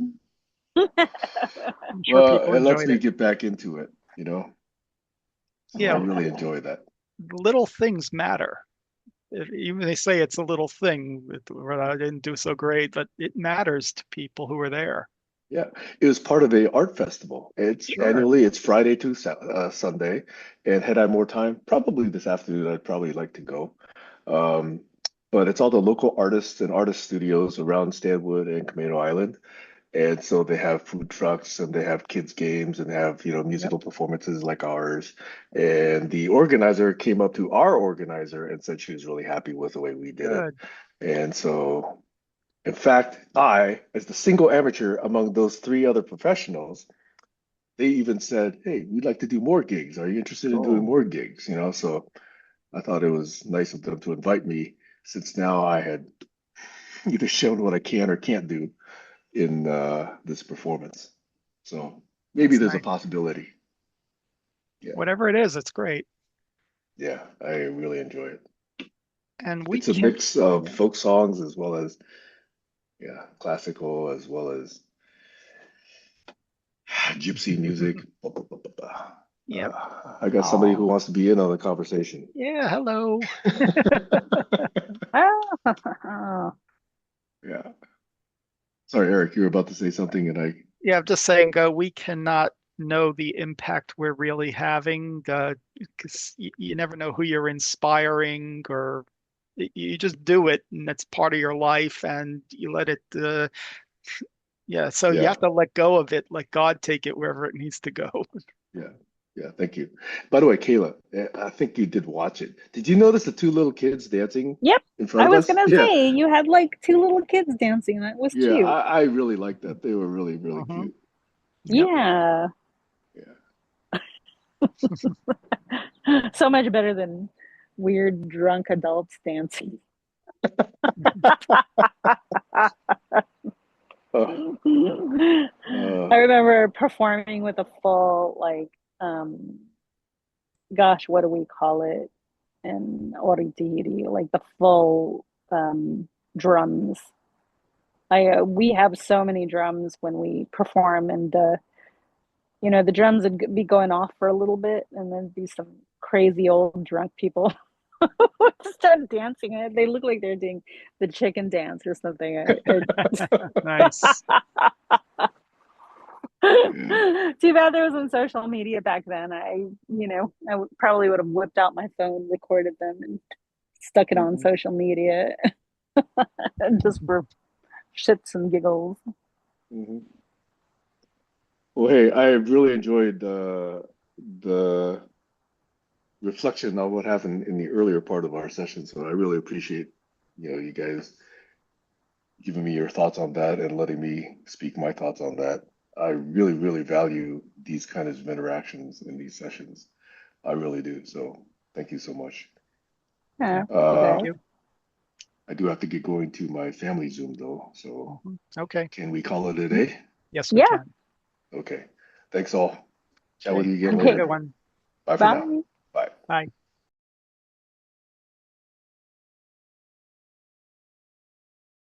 I'm sure Well, people it lets enjoyed me it. get back into it, you know? So I Yeah, really enjoy that. little things matter. Even they say it's a little thing, where I didn't do so great, but it matters to people who are there. Yeah, it was part of a art festival. It's Sure. annually, it's Friday to Sunday. And had I more time, probably this afternoon, I'd probably like to go. Um, but it's all the local artists and artist studios around Stanwood and Camino Island. And so they have food trucks and they have kids games and they have, Yep. musical performances like ours. And the organizer came up to our organizer and said she was really happy with the way we did it. Good. And so, in fact, I, as the single amateur among those three other professionals, they even said, "Hey, we'd like to do more gigs. Are you interested in doing Cool. more gigs?" So I thought it was nice of them to invite me since now I had either shown what I can or can't do in this performance. So maybe That's there's a nice. possibility. Yeah, Whatever it is, it's great. yeah, I really enjoy it. And we It's a can, mix of yeah. folk songs as well as, yeah, classical as well as gypsy music. Blah, blah, blah, blah, blah. Yep. I got somebody who Oh, wants to be in on the conversation. yeah. Hello. Oh, Yeah. Sorry, Eric, you were about to say something and I, Yeah, I'm just saying, we cannot know the impact we're really having, because you never know who you're inspiring, or you just do it, and that's part of your life, and you let it. Yeah, so you yeah, have to let go of it, let God take it wherever it needs to go. yeah, yeah, thank you. By the way, Kayla, I think you did watch it. Did you notice the two little kids dancing yep. in front I of was us? gonna Yeah, say you had like two little kids dancing. That was yeah, cute. I really liked that. They were really, really Hmm. cute. Yep. Yeah. Yeah. So much better than weird drunk adults dancing. Oh, I uh, remember performing with a full like um gosh, what do we call it in Oritiri? Like the full drums. I we have so many drums when we perform, and the drums would be going off for a little bit, and then be some crazy old drunk people start dancing. They look like they're doing the chicken dance or something. Nice. yeah. Too bad there wasn't social media back then. Probably would have whipped out my phone, recorded them, and stuck it on Mhm, social media just for shits and giggles. mhm. Well, hey, I really enjoyed the reflection on what happened in the earlier part of our session. So I really appreciate, you guys giving me your thoughts on that and letting me speak my thoughts on that. I really, really value these kinds of interactions in these sessions. I really do. So thank you so much. Yeah, Yeah, Uh, thank good. you. I do have to get going to my family Zoom though. So Okay. can we call it a day? Yes, we Yeah. can. Okay. Thanks all. Chat with Okay. you again Have a Okay. good later. one. Bye for now. Bye. Bye. Bye.